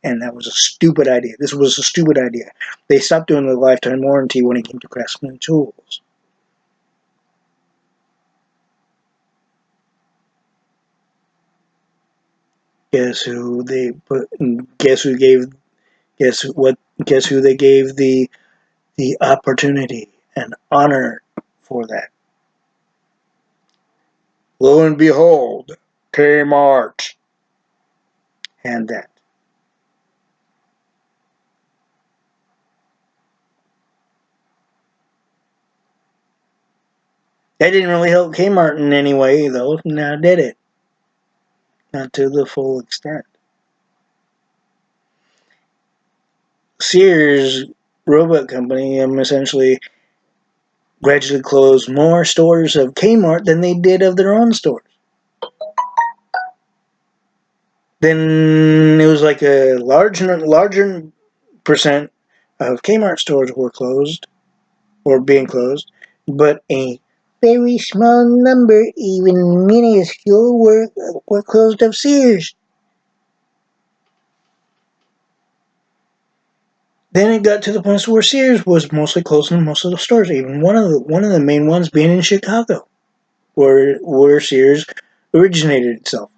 and that was a stupid idea. This was a stupid idea. They stopped doing the lifetime warranty when it came to Craftsman tools. Guess who they put? Guess who gave? Guess what? Guess who they gave the opportunity and honor for that? Lo and behold, Kmart. And that. That didn't really help Kmart in any way, though. Now did it? Not to the full extent. Sears Roebuck Company essentially gradually closed more stores of Kmart than they did of their own stores. Then it was like a larger percent of Kmart stores were closed or being closed, but a very small number, even minuscule, were closed of Sears. Then it got to the point where Sears was mostly closing most of the stores, even one of the main ones being in Chicago, where Sears originated itself.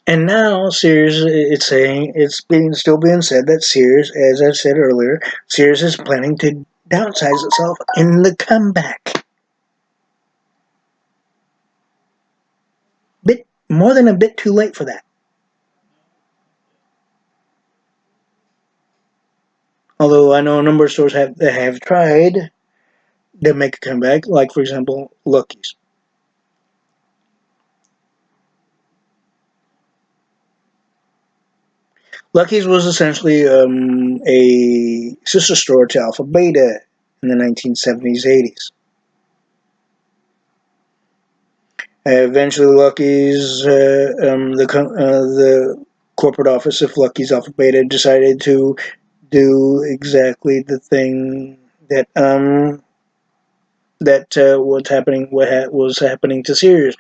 And now Sears, it's still being said that Sears, as I said earlier, Sears is planning to downsize itself in the comeback. Bit more than a bit too late for that. Although I know a number of stores have tried to make a comeback, like for example, Lucky's. Lucky's was essentially a sister store to Alpha Beta in the 1970s, 80s. Eventually, Lucky's, the corporate office of Lucky's Alpha Beta decided to do exactly the thing that was happening to Sears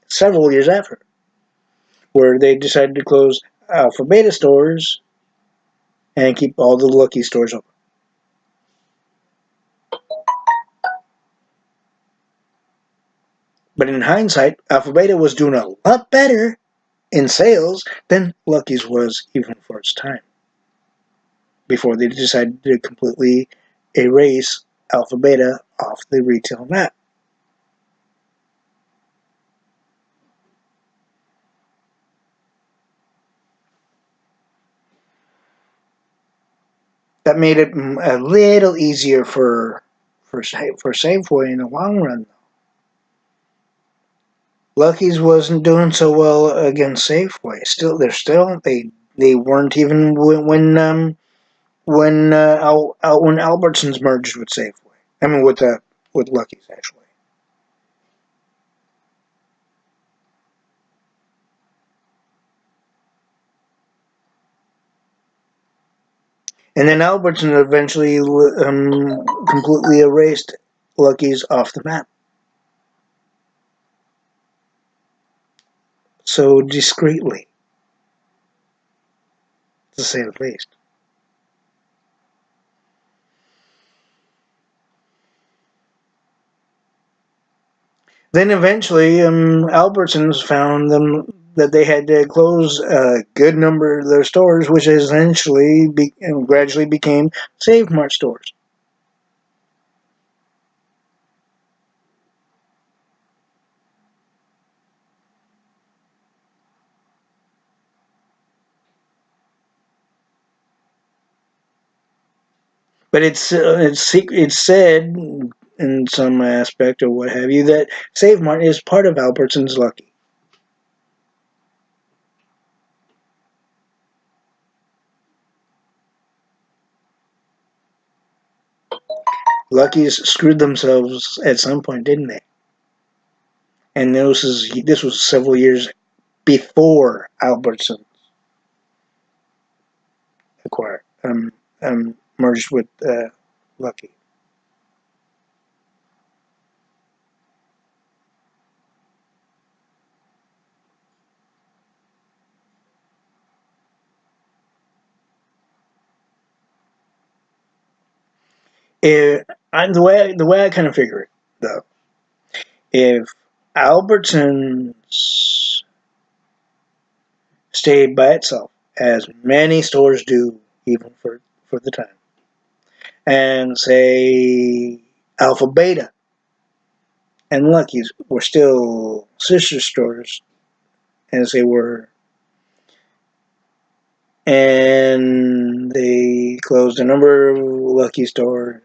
several years after, where they decided to close Alpha Beta stores and keep all the Lucky stores open. But in hindsight, Alpha Beta was doing a lot better in sales than Lucky's was even for its time, before they decided to completely erase Alpha Beta off the retail map. That made it a little easier for Safeway in the long run. Lucky's wasn't doing so well against Safeway. They weren't even when Albertsons merged with Safeway. I mean with Lucky's actually. And then Albertsons eventually completely erased Lucky's off the map. So discreetly, to say the least. Then eventually, Albertsons found them that they had to close a good number of their stores, which gradually became Save Mart stores. But it's said in some aspect or what have you that Save Mart is part of Albertsons Lucky. Lucky's screwed themselves at some point, didn't they? And this was several years before Albertsons acquired merged with Lucky. If, the way I kind of figure it though, if Albertsons stayed by itself, as many stores do, even for the time, and say Alpha Beta and Lucky's were still sister stores as they were, and they closed a number of Lucky stores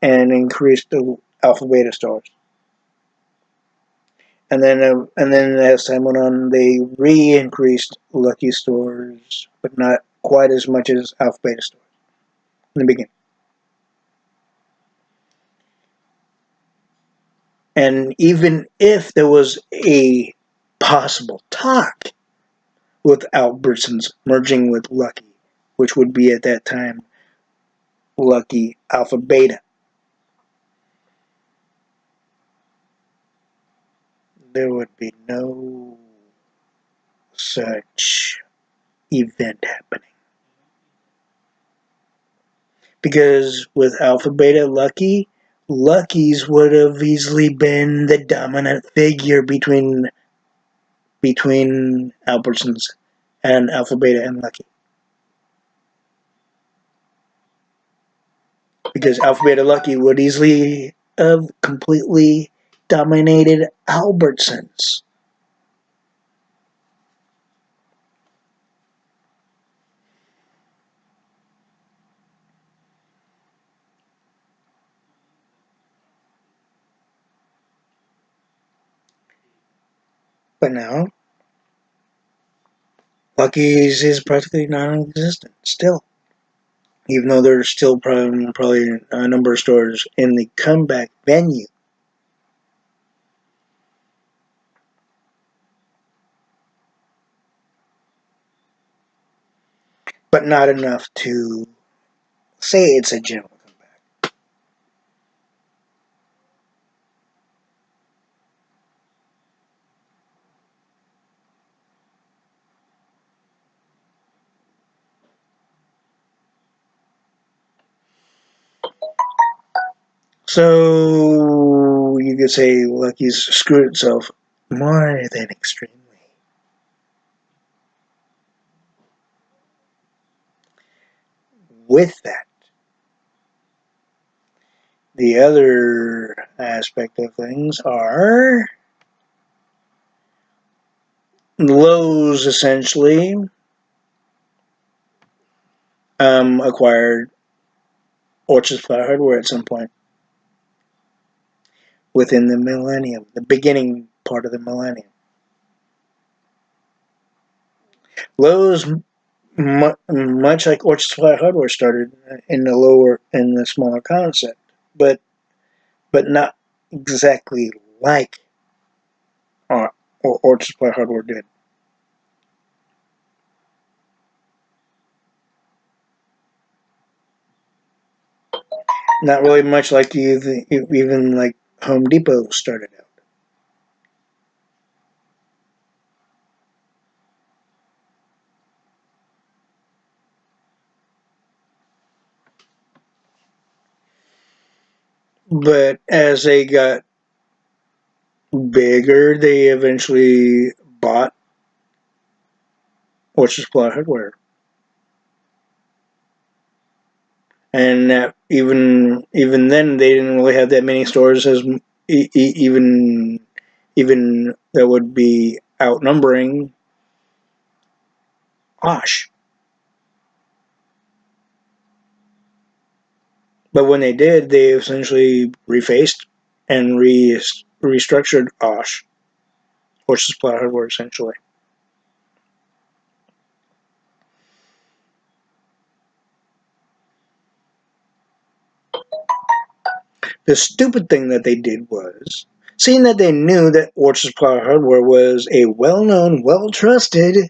and increased the Alpha Beta stores. And then as time went on, they re-increased Lucky stores, but not quite as much as Alpha Beta stores in the beginning. And even if there was a possible talk with Albertsons merging with Lucky, which would be at that time Lucky Alpha Beta, there would be no such event happening. Because with Alpha Beta Lucky, Lucky's would have easily been the dominant figure between Albertsons and Alpha Beta and Lucky. Because Alpha Beta Lucky would easily have completely dominated Albertsons. But now, Lucky's is practically non-existent still, even though there's still probably a number of stores in the comeback venue. But not enough to say it's a general comeback. So you could say Lucky's screwed itself more than extremely. With that, the other aspect of things are Lowe's essentially acquired Orchard Supply Hardware at some point within the millennium, the beginning part of the millennium. Lowe's, much like Orchard Supply Hardware, started in the smaller concept, but not exactly like Orchard Supply Hardware did. Not really much like even like Home Depot started out. But as they got bigger, they eventually bought Orchard Supply Hardware, and even then they didn't really have that many stores as even that would be outnumbering Osh. But when they did, they essentially refaced and restructured Osh, Orchard Supply Hardware, essentially. The stupid thing that they did was, seeing that they knew that Orchard Supply Hardware was a well-known, well-trusted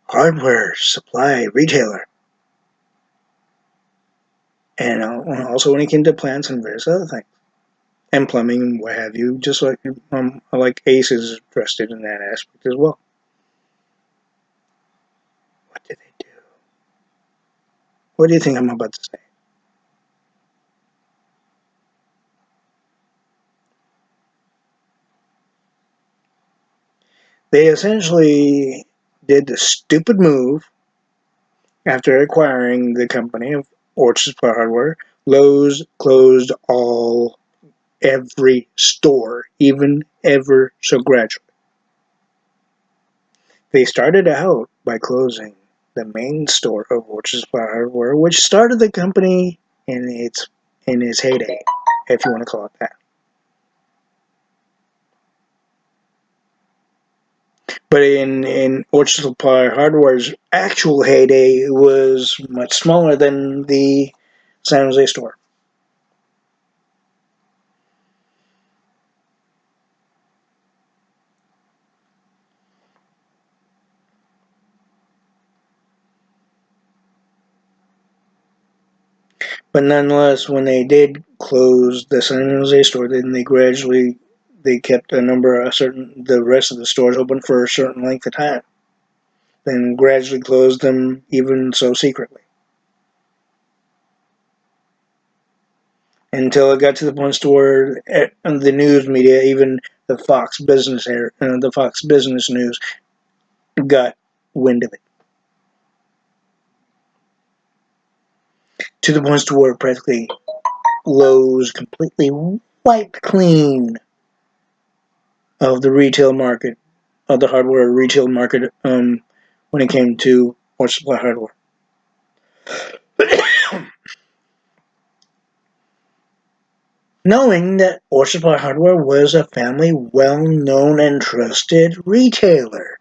hardware supply retailer, and also when it came to plants and various other things, and plumbing and what have you, just like Ace is interested in that aspect as well. What did they do? What do you think I'm about to say? They essentially did the stupid move after acquiring the company of Orchard Supply Hardware. Lowe's closed every store, even ever so gradually. They started out by closing the main store of Orchard Supply Hardware, which started the company in its heyday, if you want to call it that. But in Orchard Supply Hardware's actual heyday, it was much smaller than the San Jose store. But nonetheless, when they did close the San Jose store, then they kept the rest of the stores open for a certain length of time, then gradually closed them, even so secretly, until it got to the point where the news media, even the Fox Business News, got wind of it, to the point where practically Lowe's completely wiped clean of the retail market, of the hardware retail market, when it came to Orchard Supply Hardware. Knowing that Orchard Supply Hardware was a family well-known and trusted retailer.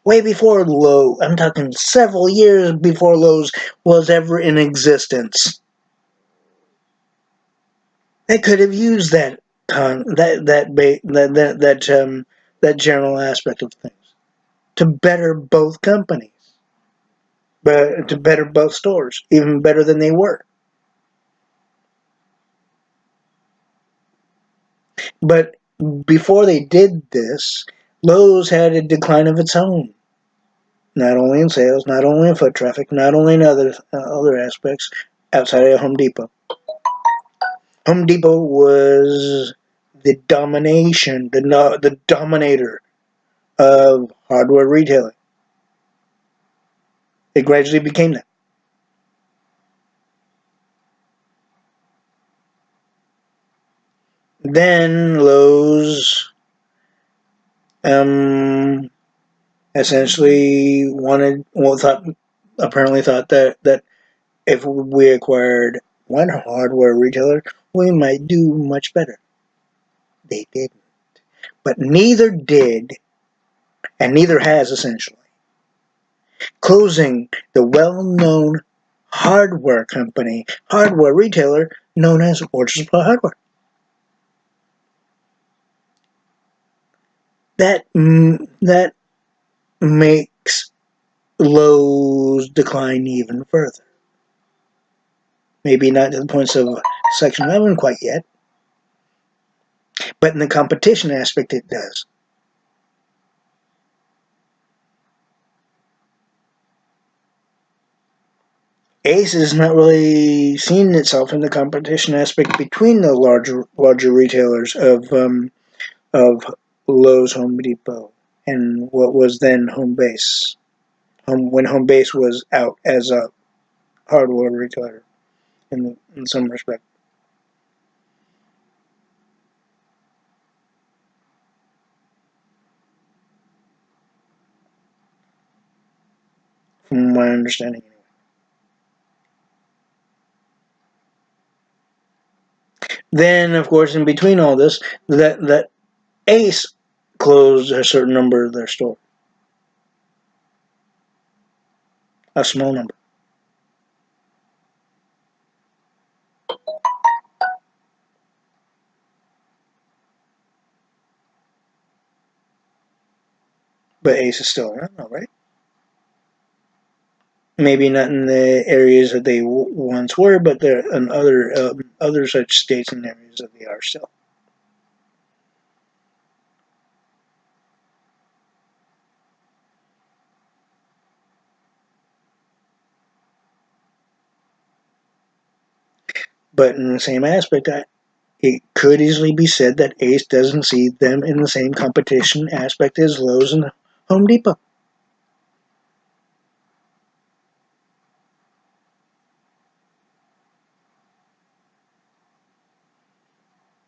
Way before Lowe's. I'm talking several years before Lowe's was ever in existence. They could have used that general aspect of things to better both companies, but to better both stores, even better than they were. But before they did this, Lowe's had a decline of its own, not only in sales, not only in foot traffic, not only in other aspects outside of Home Depot. Home Depot was the the dominator of hardware retailing. It gradually became that. Then Lowe's um, essentially apparently thought that if we acquired one hardware retailer, we might do much better. They didn't. But neither did, and neither has essentially, closing the well-known hardware retailer known as Orchard Supply Hardware. That makes Lowe's decline even further. Maybe not to the points of Section 11 quite yet, but in the competition aspect it does. Ace is not really seeing itself in the competition aspect between the larger retailers of Lowe's, Home Depot, and what was then Home Base. When Home Base was out as a hardware retailer in some respect. From my understanding. Then, of course, in between all this, that Ace closed a certain number of their stores, a small number. But Ace is still around, all right. Maybe not in the areas that they once were, but they're in other such states and areas that they are still. But in the same aspect, it could easily be said that Ace doesn't see them in the same competition aspect as Lowe's and Home Depot.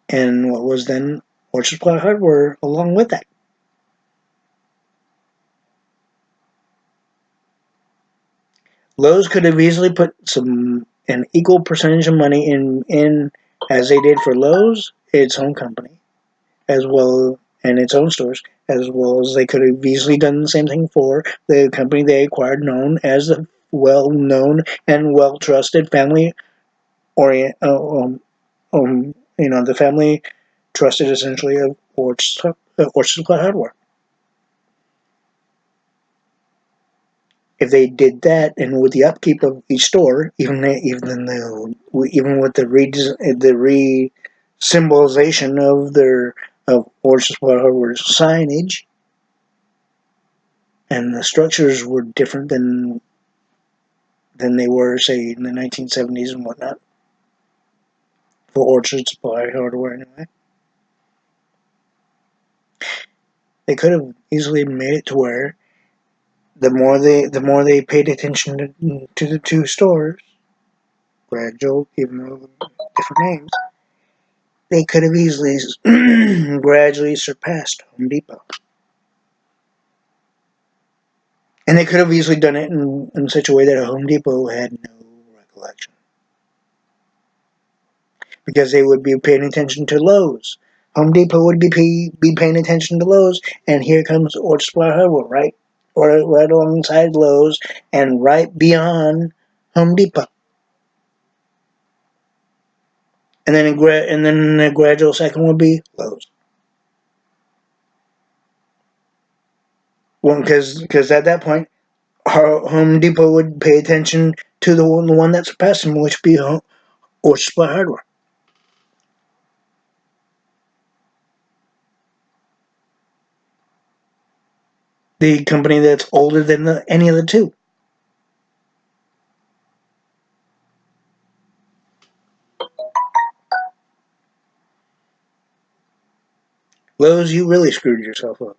And what was then Orchard Supply Hardware along with that. Lowe's could have easily put an equal percentage of money in as they did for Lowe's, its own company, as well and its own stores, as well as they could have easily done the same thing for the company they acquired, known as the well-known and well-trusted family orient, the family trusted essentially of Orchard Supply Hardware. If they did that, and with the upkeep of each store, even with the re-symbolization of Orchard Supply Hardware's signage, and the structures were different than they were, say, in the 1970s and whatnot, for Orchard Supply Hardware anyway. They could have easily made it to where the more they paid attention to the two stores, gradual, even though different names, they could have easily gradually surpassed Home Depot. And they could have easily done it in such a way that Home Depot had no recollection. Because they would be paying attention to Lowe's. Home Depot would be paying attention to Lowe's, and here comes Orchard Supply Hardware, right? right alongside Lowe's, and right beyond Home Depot. And then a gradual second would be Lowe's. Because at that point, Home Depot would pay attention to the one that surpassed them, which would be Orchard Supply Hardware. The company that's older than any of the two. Lowe's, you really screwed yourself up.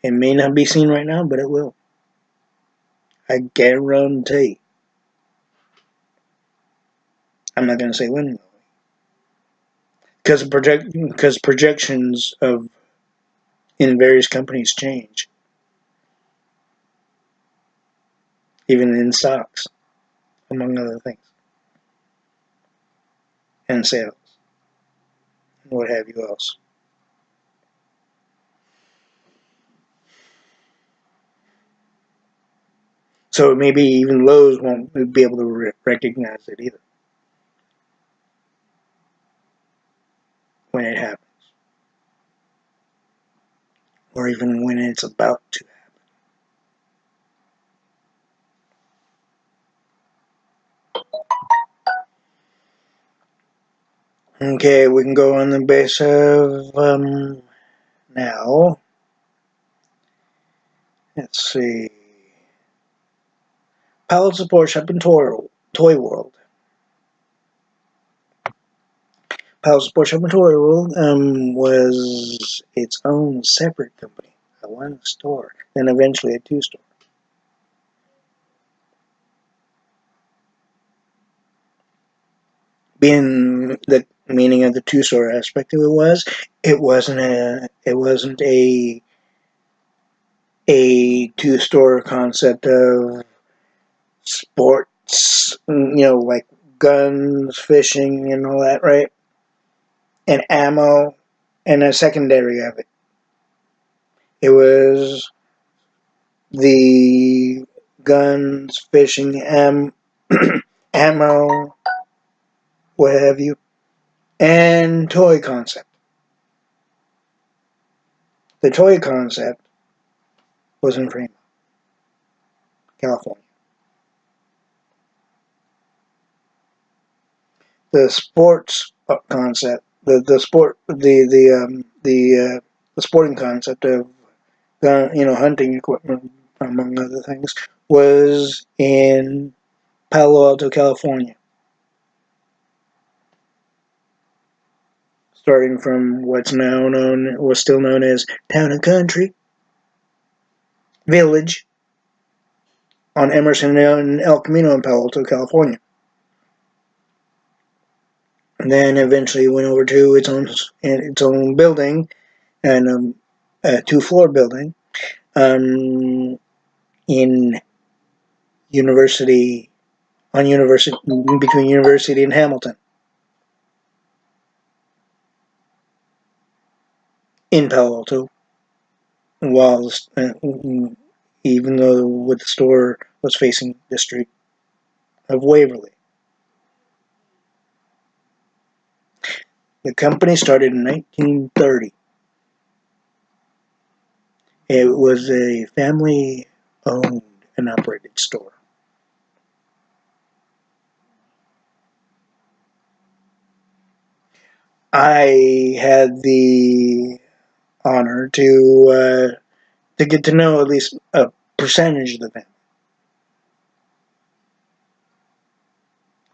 It may not be seen right now, but it will. I guarantee. I'm not going to say when, because projections of in various companies change, even in stocks, among other things, and sales, and what have you else. So maybe even Lowe's won't be able to recognize it either when it happens, or even when it's about to happen. Okay, we can go on the base of now. Let's see. Palace of Porsche up in Toy World. Palace of Porsche up in Toy World was its own separate company, a one store, then eventually a two store. Being the meaning of the two store aspect of it wasn't a two store concept of sports, like guns, fishing, and all that, right? And ammo, and a secondary of it. It was the guns, fishing, ammo, what have you, and toy concept. The toy concept was in Fremont, California. The sports concept, the sporting concept of hunting equipment, among other things, was in Palo Alto, California. Starting from was still known as Town and Country Village on Emerson and El Camino in Palo Alto, California. And then eventually went over to its own building, and a 2-floor building in University between University and Hamilton in Palo Alto. While even though with the store was facing the street of Waverly. The company started in 1930. It was a family-owned and operated store. I had the honor to get to know at least a percentage of the family,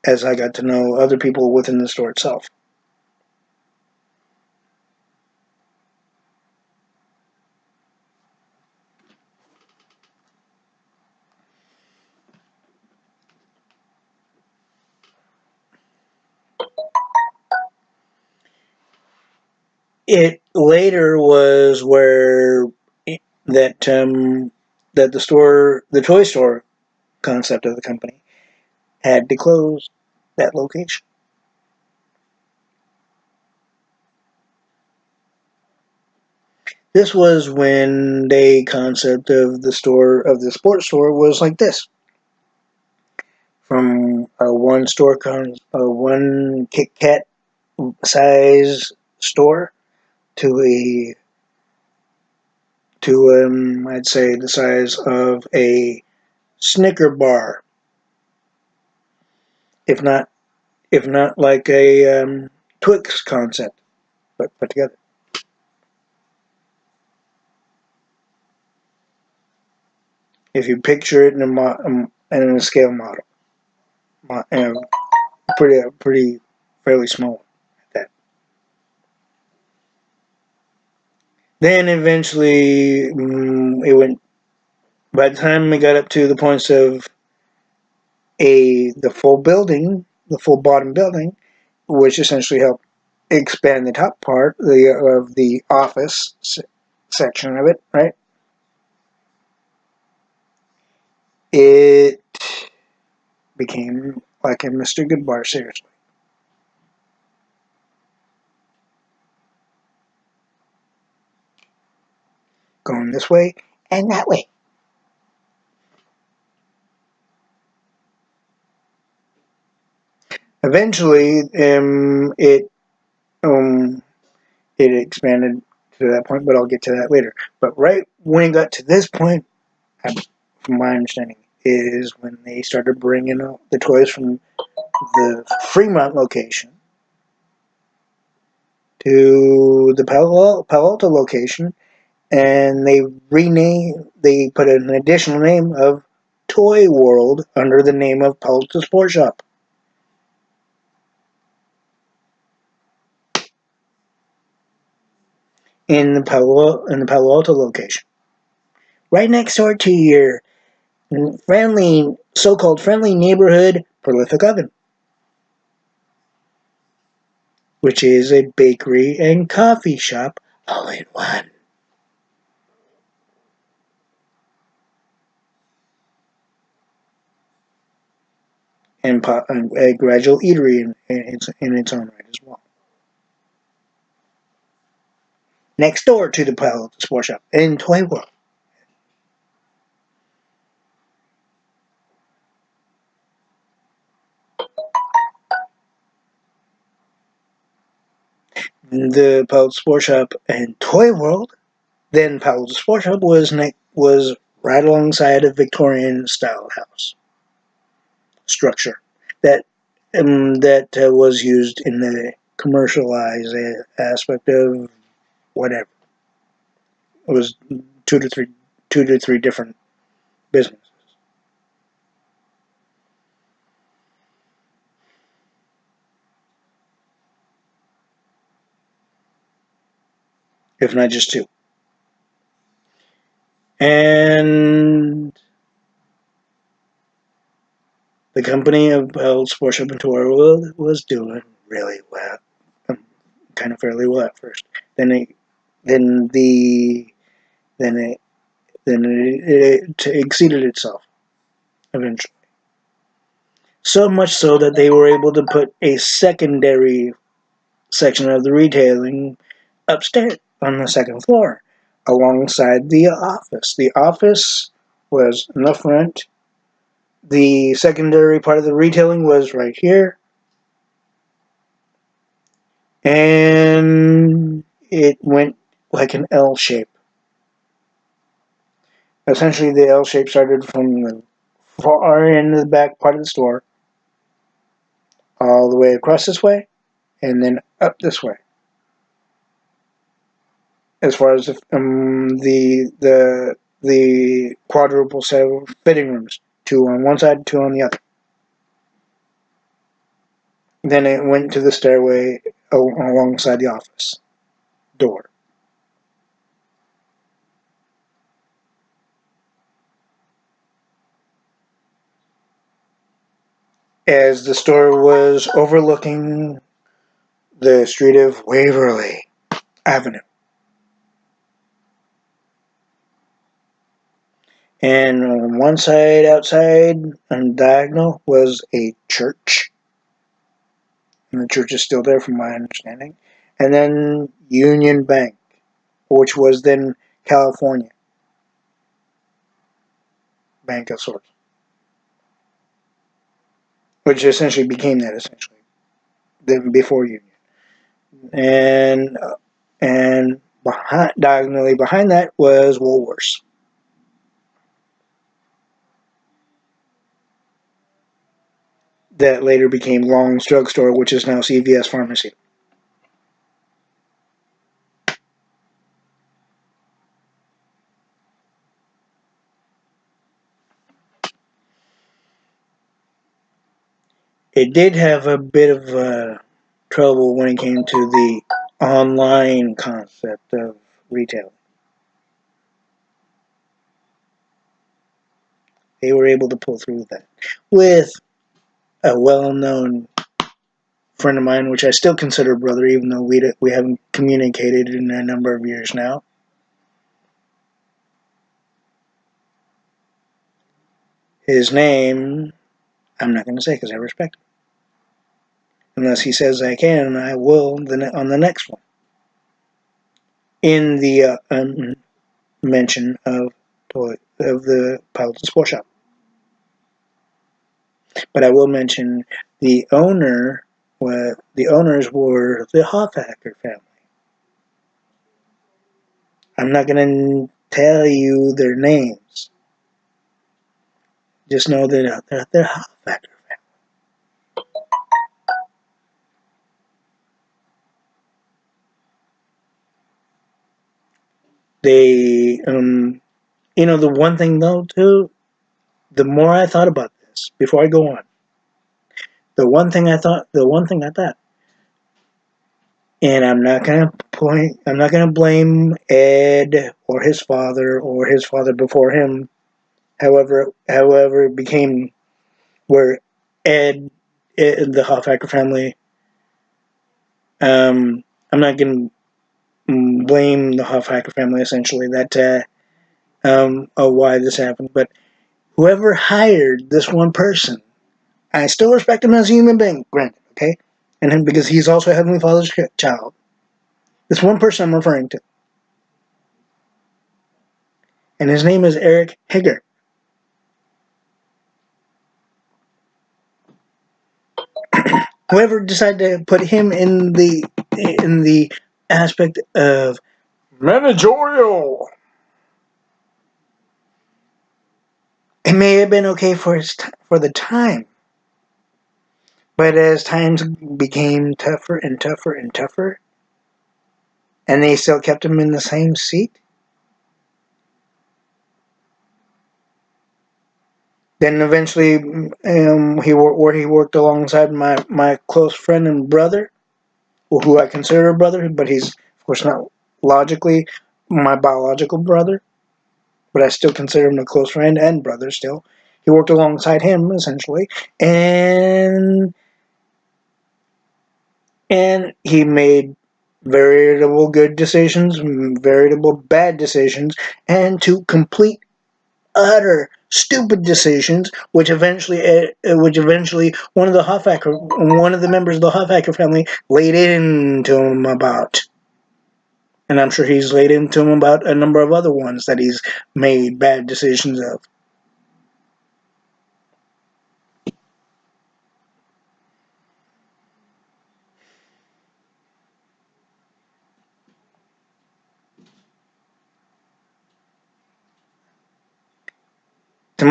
as I got to know other people within the store itself. It later was where that that the toy store concept of the company had to close that location. This was when the concept of the sports store was like this. From a one Kit Kat size store to I'd say the size of a Snicker bar, if not like a Twix concept, but put together. If you picture it in a scale model, and pretty fairly small at that. Then eventually it went. By the time we got up to the points of the full building, the full bottom building, which essentially helped expand the top part of the office section of it, right? It became like a Mr. Goodbar, seriously. Going this way and that way. Eventually, um, it expanded to that point, but I'll get to that later. But right when it got to this point, from my understanding, is when they started bringing out the toys from the Fremont location to the Palo Alto location, and they put an additional name of Toy World under the name of Palo Alto Sports Shop. In the Palo Alto location, right next door to your so-called friendly neighborhood prolific oven, which is a bakery and coffee shop all in one. And a gradual eatery in its own right as well. Next door to the Palo Alto Sports Shop in Toy World. The Palo Alto Sports Shop and Toy World. Then Palo Alto Sports Shop was right alongside a Victorian style house structure that was used in the commercialized aspect of whatever. It was two to three different businesses, if not just two. And the company of Bell Sports Shop and Tour was doing really well, kind of fairly well at first. Then it, then the, then it, it exceeded itself eventually. So much so that they were able to put a secondary section of the retailing upstairs on the second floor, alongside the office. The office was in the front. The secondary part of the retailing was right here, and it went like an L shape. Essentially, the L shape started from the far end of the back part of the store, all the way across this way, and then up this way. As far as the quadruple set of fitting rooms, two on one side, two on the other. Then it went to the stairway alongside the office door. As the store was overlooking the street of Waverly Avenue. And on one side outside, on diagonal, was a church. And the church is still there from my understanding. And then Union Bank which was then California Bank of sorts, which essentially became that essentially then before Union, and diagonally behind that was Woolworths. That later became Long's Drugstore, which is now CVS Pharmacy. It did have a bit of trouble when it came to the online concept of retail. They were able to pull through that with a well-known friend of mine, which I still consider a brother, even though we haven't communicated in a number of years now. His name, I'm not going to say because I respect him. Unless he says I can, I will on the next one. In the mention of the Paladin Sports Shop. But I will mention the owners were the Hoffacker family. I'm not going to tell you their names. Just know that they're Hoffacker family. They, the one thing though too, the more I thought about this before I go on, the one thing I thought, and I'm not gonna blame Ed or his father before him. However it became where Ed, the Hoffacker family, I'm not gonna blame the Hoffacker family essentially of why this happened, but whoever hired this one person, I still respect him as a human being, granted, okay? And him because he's also Heavenly Father's child. This one person I'm referring to. And his name is Eric Higger. Whoever decided to put him in the aspect of managerial, it may have been okay for the time, but as times became tougher and tougher and tougher, and they still kept him in the same seat, then eventually he worked alongside my close friend and brother, who I consider a brother, but he's of course not logically my biological brother, but I still consider him a close friend and brother still. He worked alongside him essentially, and he made veritable good decisions, veritable bad decisions, and to complete utter stupid decisions, which eventually one of the members of the Hoffacker family laid into him about. And I'm sure he's laid into him about a number of other ones that he's made bad decisions of. To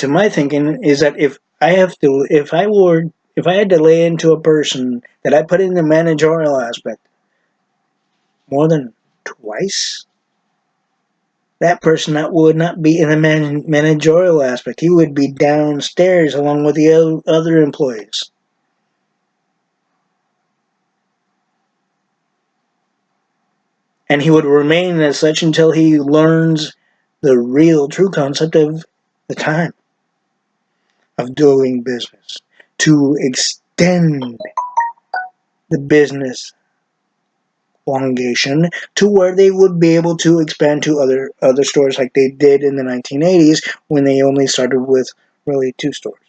my thinking is that if I had to lay into a person that I put in the managerial aspect more than twice, that person that would not be in the managerial aspect. He would be downstairs along with the other employees. And he would remain as such until he learns the real true concept of the time of doing business, to extend the business elongation to where they would be able to expand to other stores like they did in the 1980s when they only started with really 2 stores.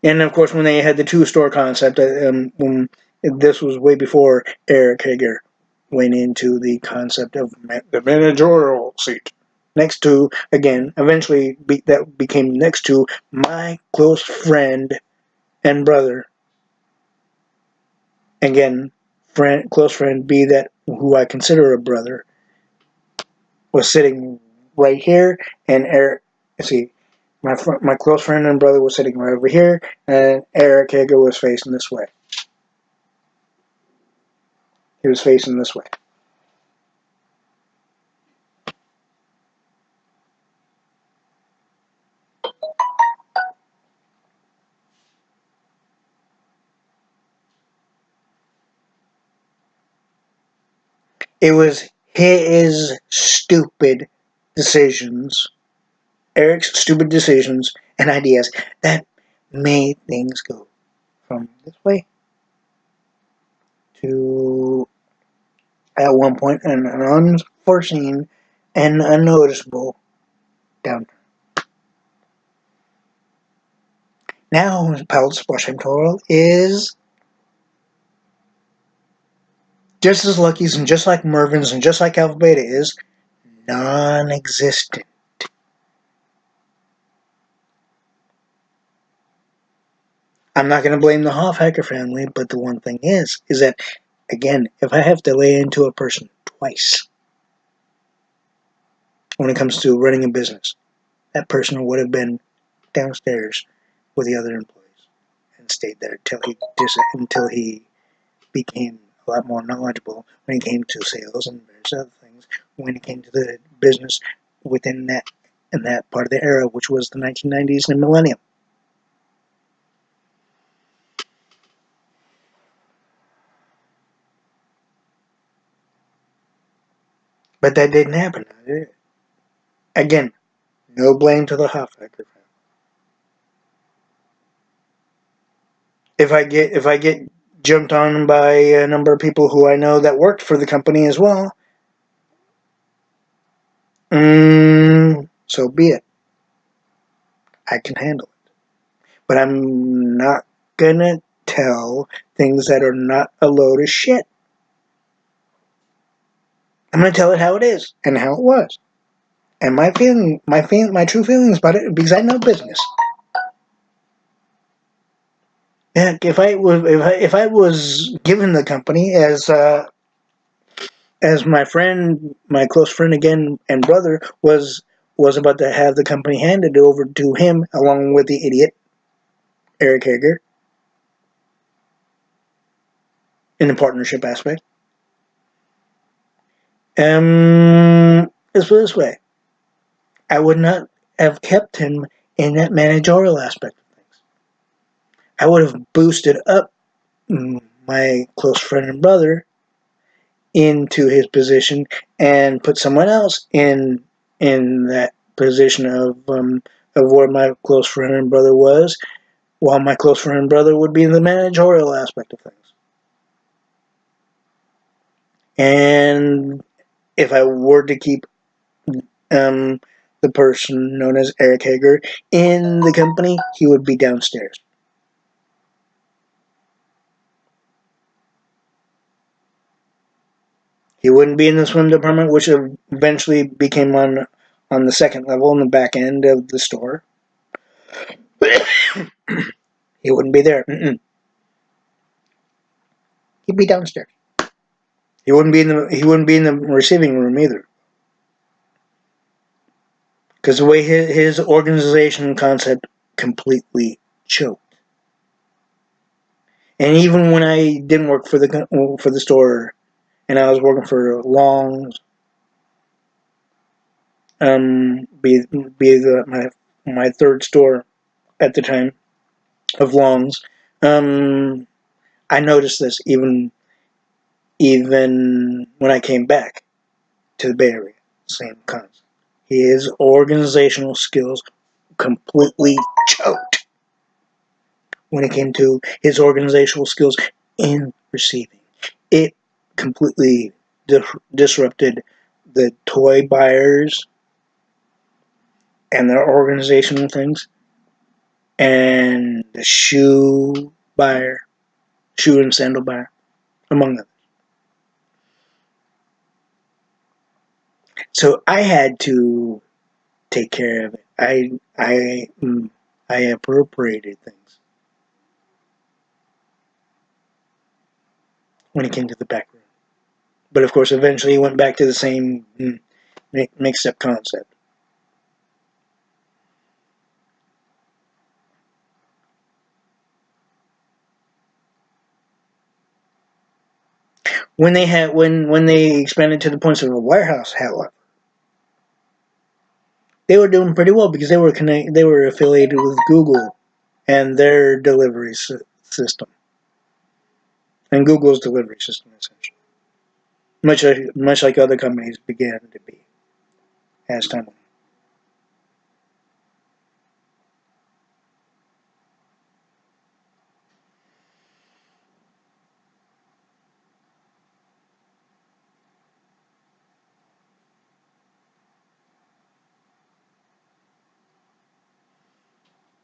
And of course, when they had the 2-store concept, when This was way before Eric Hager went into the concept of the managerial seat. Next to, again, eventually that became next to my close friend and brother. Again, close friend, be that who I consider a brother, was sitting right here, and Eric, see, my close friend and brother was sitting right over here, and Eric Hager was facing this way. He was facing this way. It was his stupid decisions, Eric's stupid decisions and ideas that made things go from this way to, at one point, an unforeseen and unnoticeable downturn. Now, Palace Blushing Total is just as Lucky's and just like Mervin's and just like Alpha Beta is non-existent. I'm not going to blame the Hofhacker family, but the one thing is that, again, if I have to lay into a person twice when it comes to running a business, that person would have been downstairs with the other employees and stayed there until he became a lot more knowledgeable when it came to sales and various other things, when it came to the business within that part of the era, which was the 1990s and millennium. But that didn't happen. Again, no blame to the Hofhacker family. If I get jumped on by a number of people who I know that worked for the company as well, so be it. I can handle it. But I'm not gonna tell things that are not a load of shit. I'm gonna tell it how it is and how it was, and my true feelings about it, because I know business. Yeah, if I was given the company as my friend, my close friend again and brother was about to have the company handed over to him along with the idiot Eric Hager in the partnership aspect. Let's put it this way: I would not have kept him in that managerial aspect of things. I would have boosted up my close friend and brother into his position and put someone else in that position of where my close friend and brother was, while my close friend and brother would be in the managerial aspect of things. And if I were to keep the person known as Eric Hager in the company, he would be downstairs. He wouldn't be in the swim department, which eventually became on the second level in the back end of the store. He wouldn't be there. He'd be downstairs. He wouldn't be in the receiving room either. Because the way his organization concept completely choked. And even when I didn't work for the store, and I was working for Long's, my third store at the time of Long's, I noticed this even when I came back to the Bay Area. Same concept. His organizational skills completely choked when it came to his organizational skills in receiving. It completely disrupted the toy buyers and their organizational things, and the shoe buyer shoe and sandal bar, among others. So I had to take care of it. I appropriated things when it came to the back room. But of course, eventually it went back to the same mixed up concept. When they expanded to the point of a warehouse, however, they were doing pretty well because they were affiliated with Google and their delivery system and Google's delivery system essentially, much like other companies began to be as time went.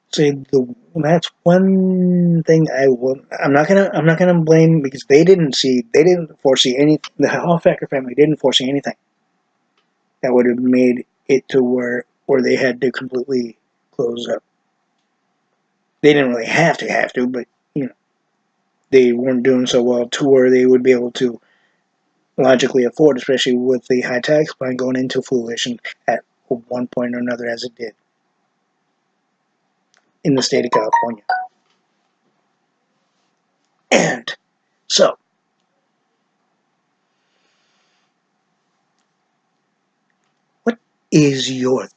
See, that's one thing I'm not gonna blame because they didn't foresee any. The Hoffacker family didn't foresee anything that would have made it to where they had to completely close up. They didn't really have to, but you know they weren't doing so well to where they would be able to logically afford, especially with the high tax plan going into fruition at one point or another, as it did in the state of California. And so, what is your thought?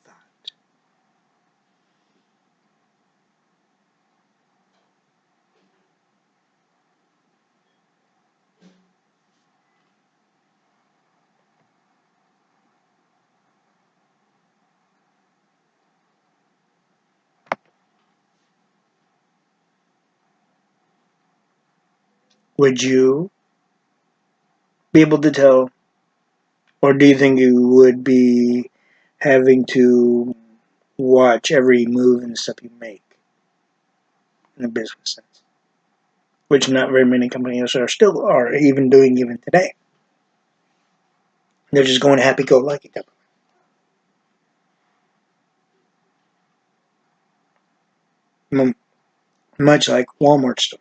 Would you be able to tell, or do you think you would be having to watch every move and step you make in a business sense? Which not very many companies are even doing even today. They're just going happy-go-lucky. Much like Walmart store.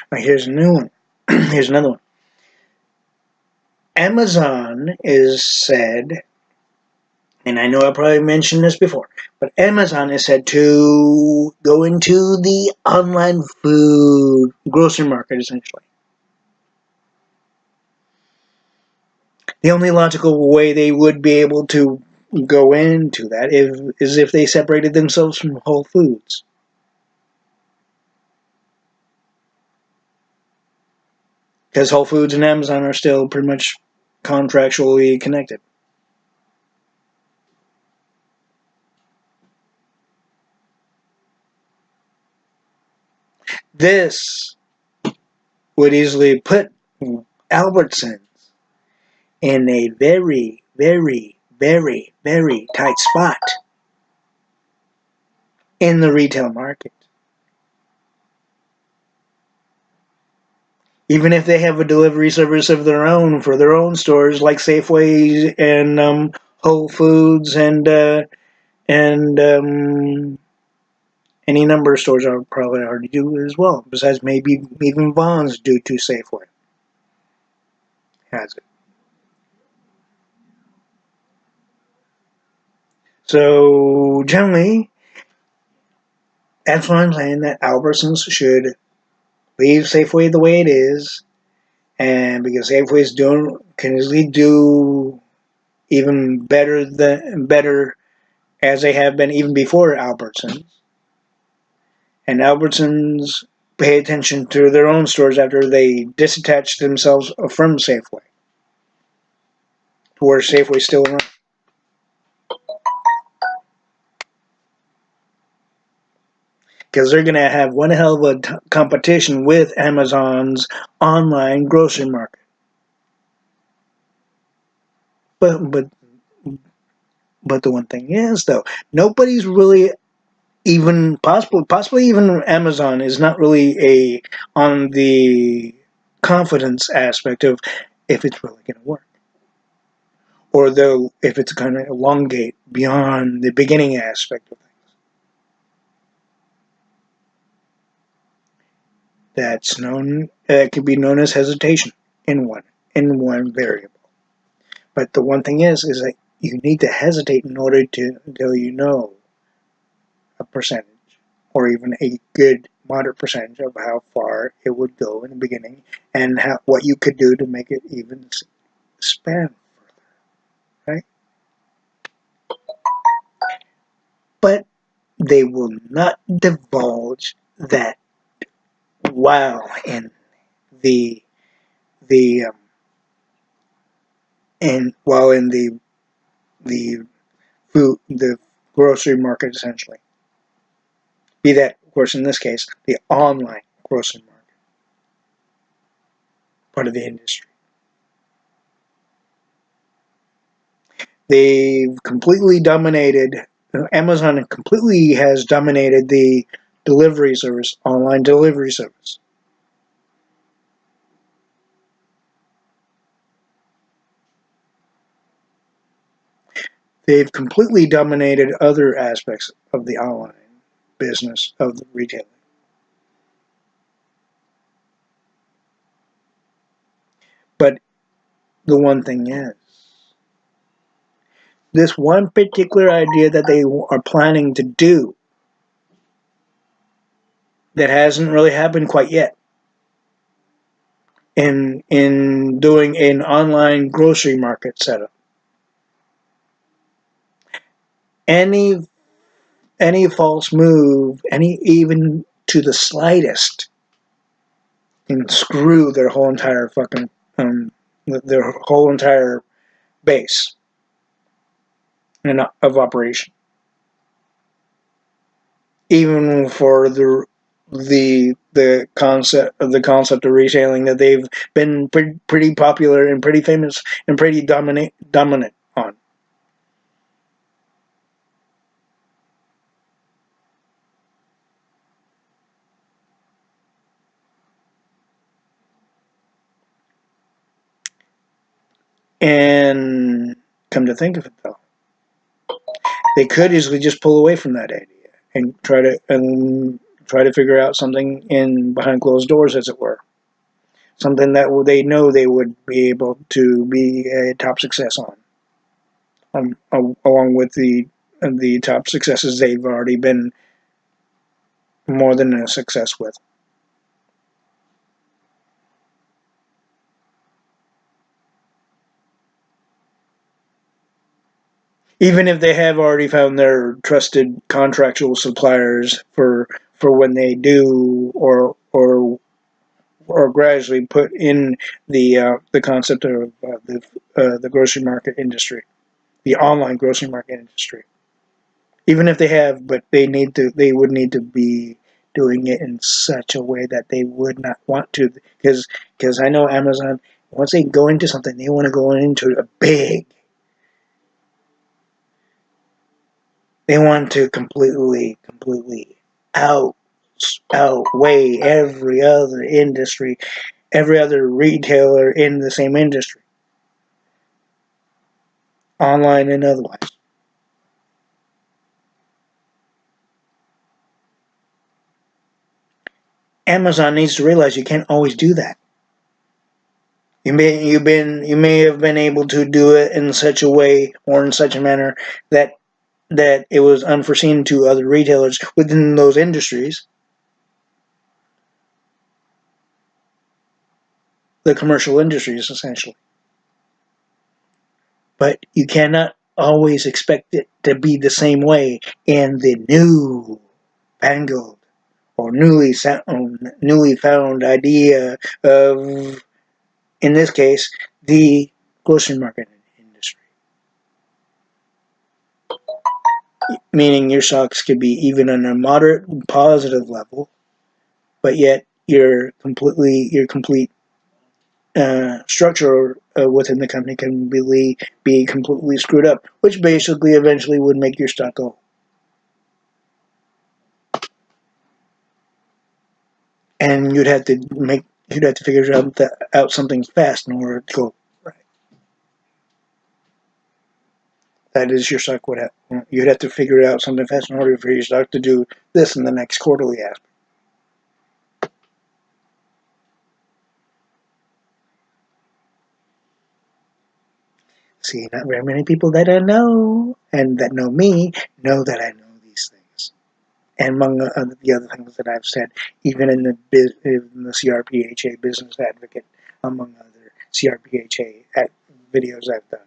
Right, here's a new one. Here's another one. Amazon is said, and I know I probably mentioned this before, but Amazon is said to go into the online food grocery market essentially. The only logical way they would be able to go into that is if they separated themselves from Whole Foods. Because Whole Foods and Amazon are still pretty much contractually connected. This would easily put Albertsons in a very, very, very, very tight spot in the retail market. Even if they have a delivery service of their own for their own stores, like Safeway and Whole Foods and any number of stores are probably already do as well. Besides, maybe even Vaughn's due to Safeway has it. So generally, that's why I'm saying that Albertsons should leave Safeway the way it is, and because Safeway's doing can easily do even better as they have been even before Albertsons. And Albertsons pay attention to their own stores after they disattach themselves from Safeway, to where Safeway's still around. Because they're going to have one hell of a competition with Amazon's online grocery market. But but the one thing is though, nobody's really even possibly even Amazon is not really on the confidence aspect of if it's really going to work, or though if it's going to elongate beyond the beginning aspect of things. That's known. It could be known as hesitation in one variable. But the one thing is that you need to hesitate in order to until you know a percentage, or even a good moderate percentage of how far it would go in the beginning, and what you could do to make it even expand further, right? But they will not divulge that while in the the and while in the the grocery market, essentially, be that, of course, in this case, the online grocery market part of the industry. They've completely dominated, Amazon completely has dominated the delivery service, online delivery service. They've completely dominated other aspects of the online business of the retailing. But the one thing is, this one particular idea that they are planning to do that hasn't really happened quite yet, in doing an online grocery market setup. Any any false move, any even to the slightest, can screw their whole entire their whole entire base of operation. Even for the concept of retailing that they've been pretty popular and pretty famous and pretty dominant on. And come to think of it, though, they could easily just pull away from that idea and try to figure out something in behind closed doors, as it were, something that they know they would be able to be a top success on, along with the top successes they've already been more than a success with. Even if they have already found their trusted contractual suppliers for when they do, or gradually put in the concept of the grocery market industry, the online grocery market industry. Even if they have, but they would need to be doing it in such a way that they would not want to, because I know Amazon, once they go into something, they want to go into a big. They want to completely out outweigh every other industry, every other retailer in the same industry, online and otherwise. Amazon needs to realize you can't always do that. You may have been able to do it in such a way or in such a manner that it was unforeseen to other retailers within those industries, the commercial industries essentially. But you cannot always expect it to be the same way in the new fangled or newly found idea of, in this case, the grocery market industry. Meaning your stocks could be even on a moderate positive level, but yet your complete structure within the company can be completely screwed up, which basically eventually would make your stock go. and you'd have to figure out something fast in order to go right. That is your stock would have. You'd have to figure out something fast in order for your stock to do this in the next quarterly aspect. See, not very many people that I know and that know me know that I know these things. And among the other things that I've said, even in the C.R.P.H.A. Business Advocate, among other C.R.P.H.A. videos I've done.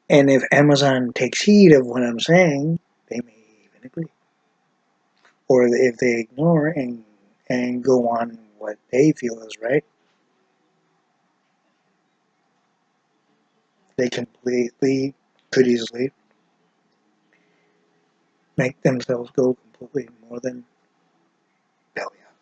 And if Amazon takes heed of what I'm saying, they may even agree. Or if they ignore and go on what they feel is right, they completely could easily make themselves go completely more than belly up.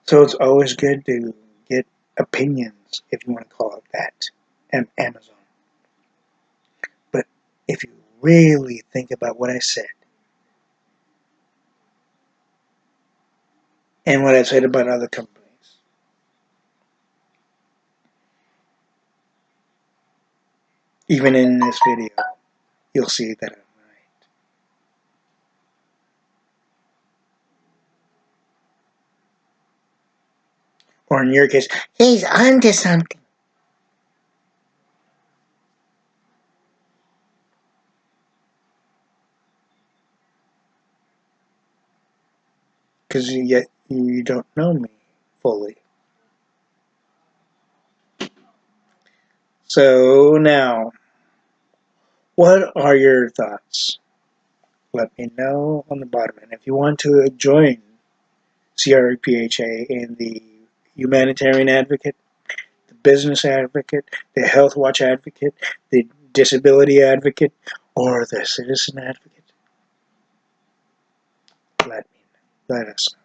So it's always good to get opinions, if you want to call it that, and Amazon. But if you really think about what I said and what I said about other companies, even in this video, you'll see that I'm right. Or in your case, he's onto something. Because yet you don't know me fully. So now, what are your thoughts? Let me know on the bottom. And if you want to join C.R.P.H.A. in the Humanitarian Advocate, the Business Advocate, the Health Watch Advocate, the Disability Advocate, or the Citizen Advocate, let us know.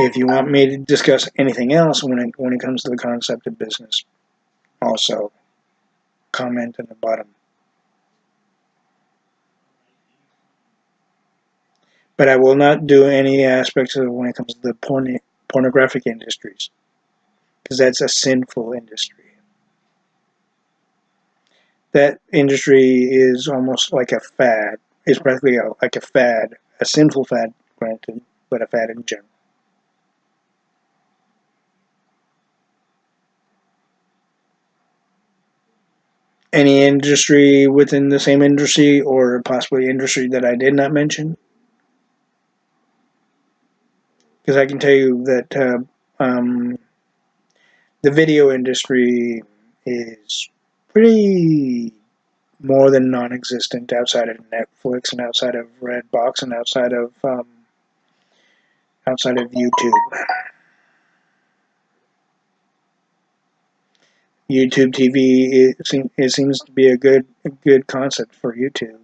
If you want me to discuss anything else when it comes to the concept of business, also comment in the bottom. But I will not do any aspects of it when it comes to the pornographic industries, because that's a sinful industry. That industry is almost like a fad. It's practically like a fad, a sinful fad, granted, but a fad in general. Any industry within the same industry, or possibly industry that I did not mention? Because I can tell you that the video industry is pretty more than non-existent outside of Netflix and outside of Redbox and outside of YouTube. YouTube TV, it seems to be a good concept for YouTube.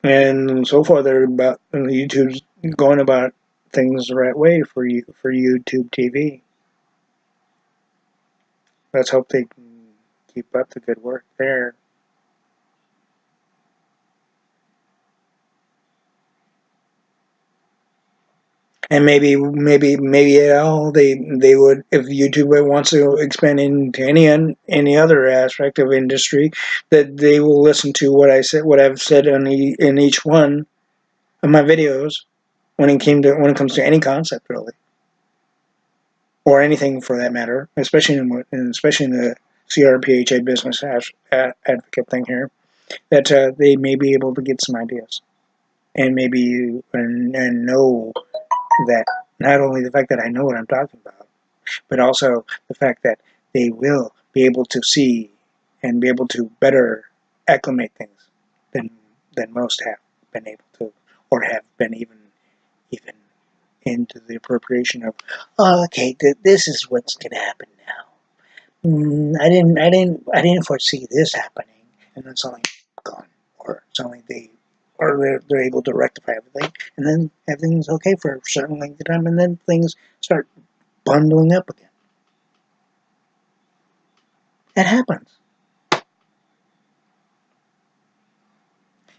And so far, YouTube's going about things the right way for YouTube TV. Let's hope they can keep up the good work there. And maybe they would, if YouTube wants to expand into any other aspect of industry, that they will listen to what I've said in each one of my videos when it comes to any concept, really, or anything for that matter, especially in the C.R.P.H.A. Business Advocate thing here, that they may be able to get some ideas and maybe and know that not only the fact that I know what I'm talking about, but also the fact that they will be able to see and be able to better acclimate things than most have been able to, or have been even into the appropriation of, oh, okay, this is what's going to happen now. I didn't foresee this happening, and then suddenly gone, or suddenly they're able to rectify everything, and then everything's okay for a certain length of time, and then things start bundling up again. It happens.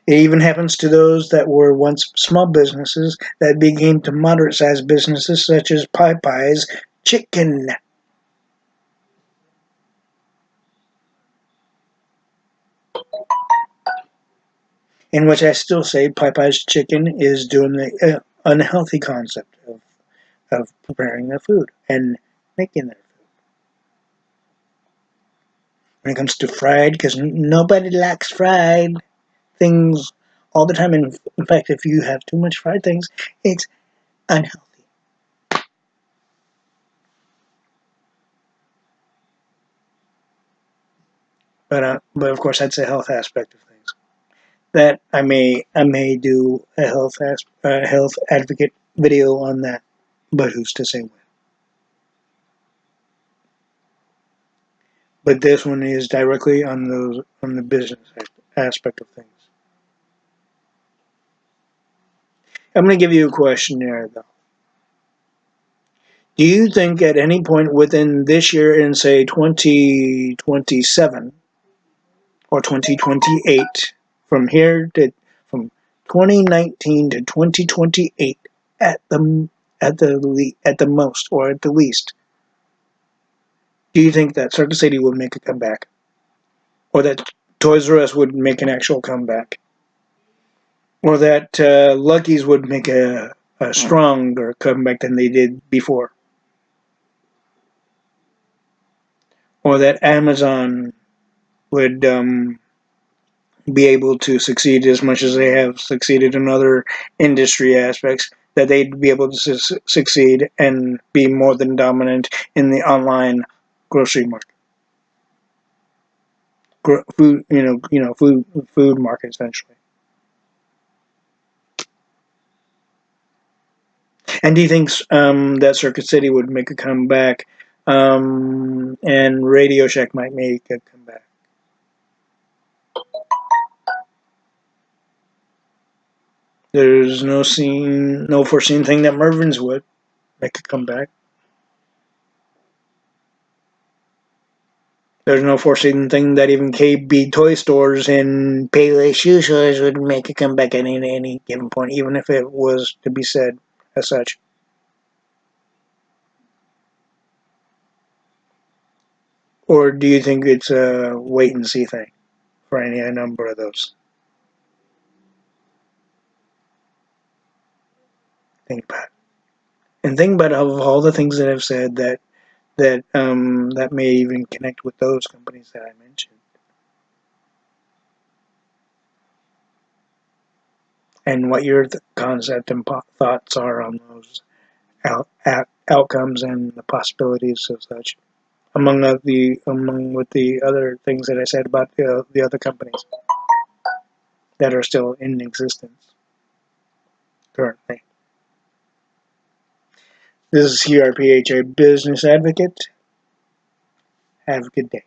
It even happens to those that were once small businesses that became to moderate-sized businesses such as Popeye's Chicken. In which I still say Popeye's Chicken is doing the unhealthy concept of preparing their food and making their food. When it comes to fried, because nobody likes fried things all the time. In fact, if you have too much fried things, it's unhealthy. But of course, that's a health aspect of things. That I may do a health advocate video on that, but who's to say when? But this one is directly on the business aspect of things. I'm going to give you a questionnaire though. Do you think at any point within this year, in say 2027 or 2028, from here to from 2019 to 2028 at the most or at the least, do you think that Circuit City would make a comeback, or that Toys R Us would make an actual comeback, or that Lucky's would make a stronger comeback than they did before, or that Amazon would be able to succeed as much as they have succeeded in other industry aspects, that they'd be able to succeed and be more than dominant in the online grocery market, food, food market essentially. And do you think that Circuit City would make a comeback, and Radio Shack might make a comeback? There's no foreseen thing that Mervin's would make a comeback. There's no foreseen thing that even KB toy stores and Payless shoe stores would make a comeback at any given point, even if it was to be said as such. Or do you think it's a wait and see thing for any number of those? Think about it. And think about of all the things that I've said that may even connect with those companies that I mentioned. And what your concept and thoughts are on those outcomes and the possibilities of such, among with the other things that I said about the other companies that are still in existence currently. This is C.R.P.H.A. Business Advocate. Have a good day.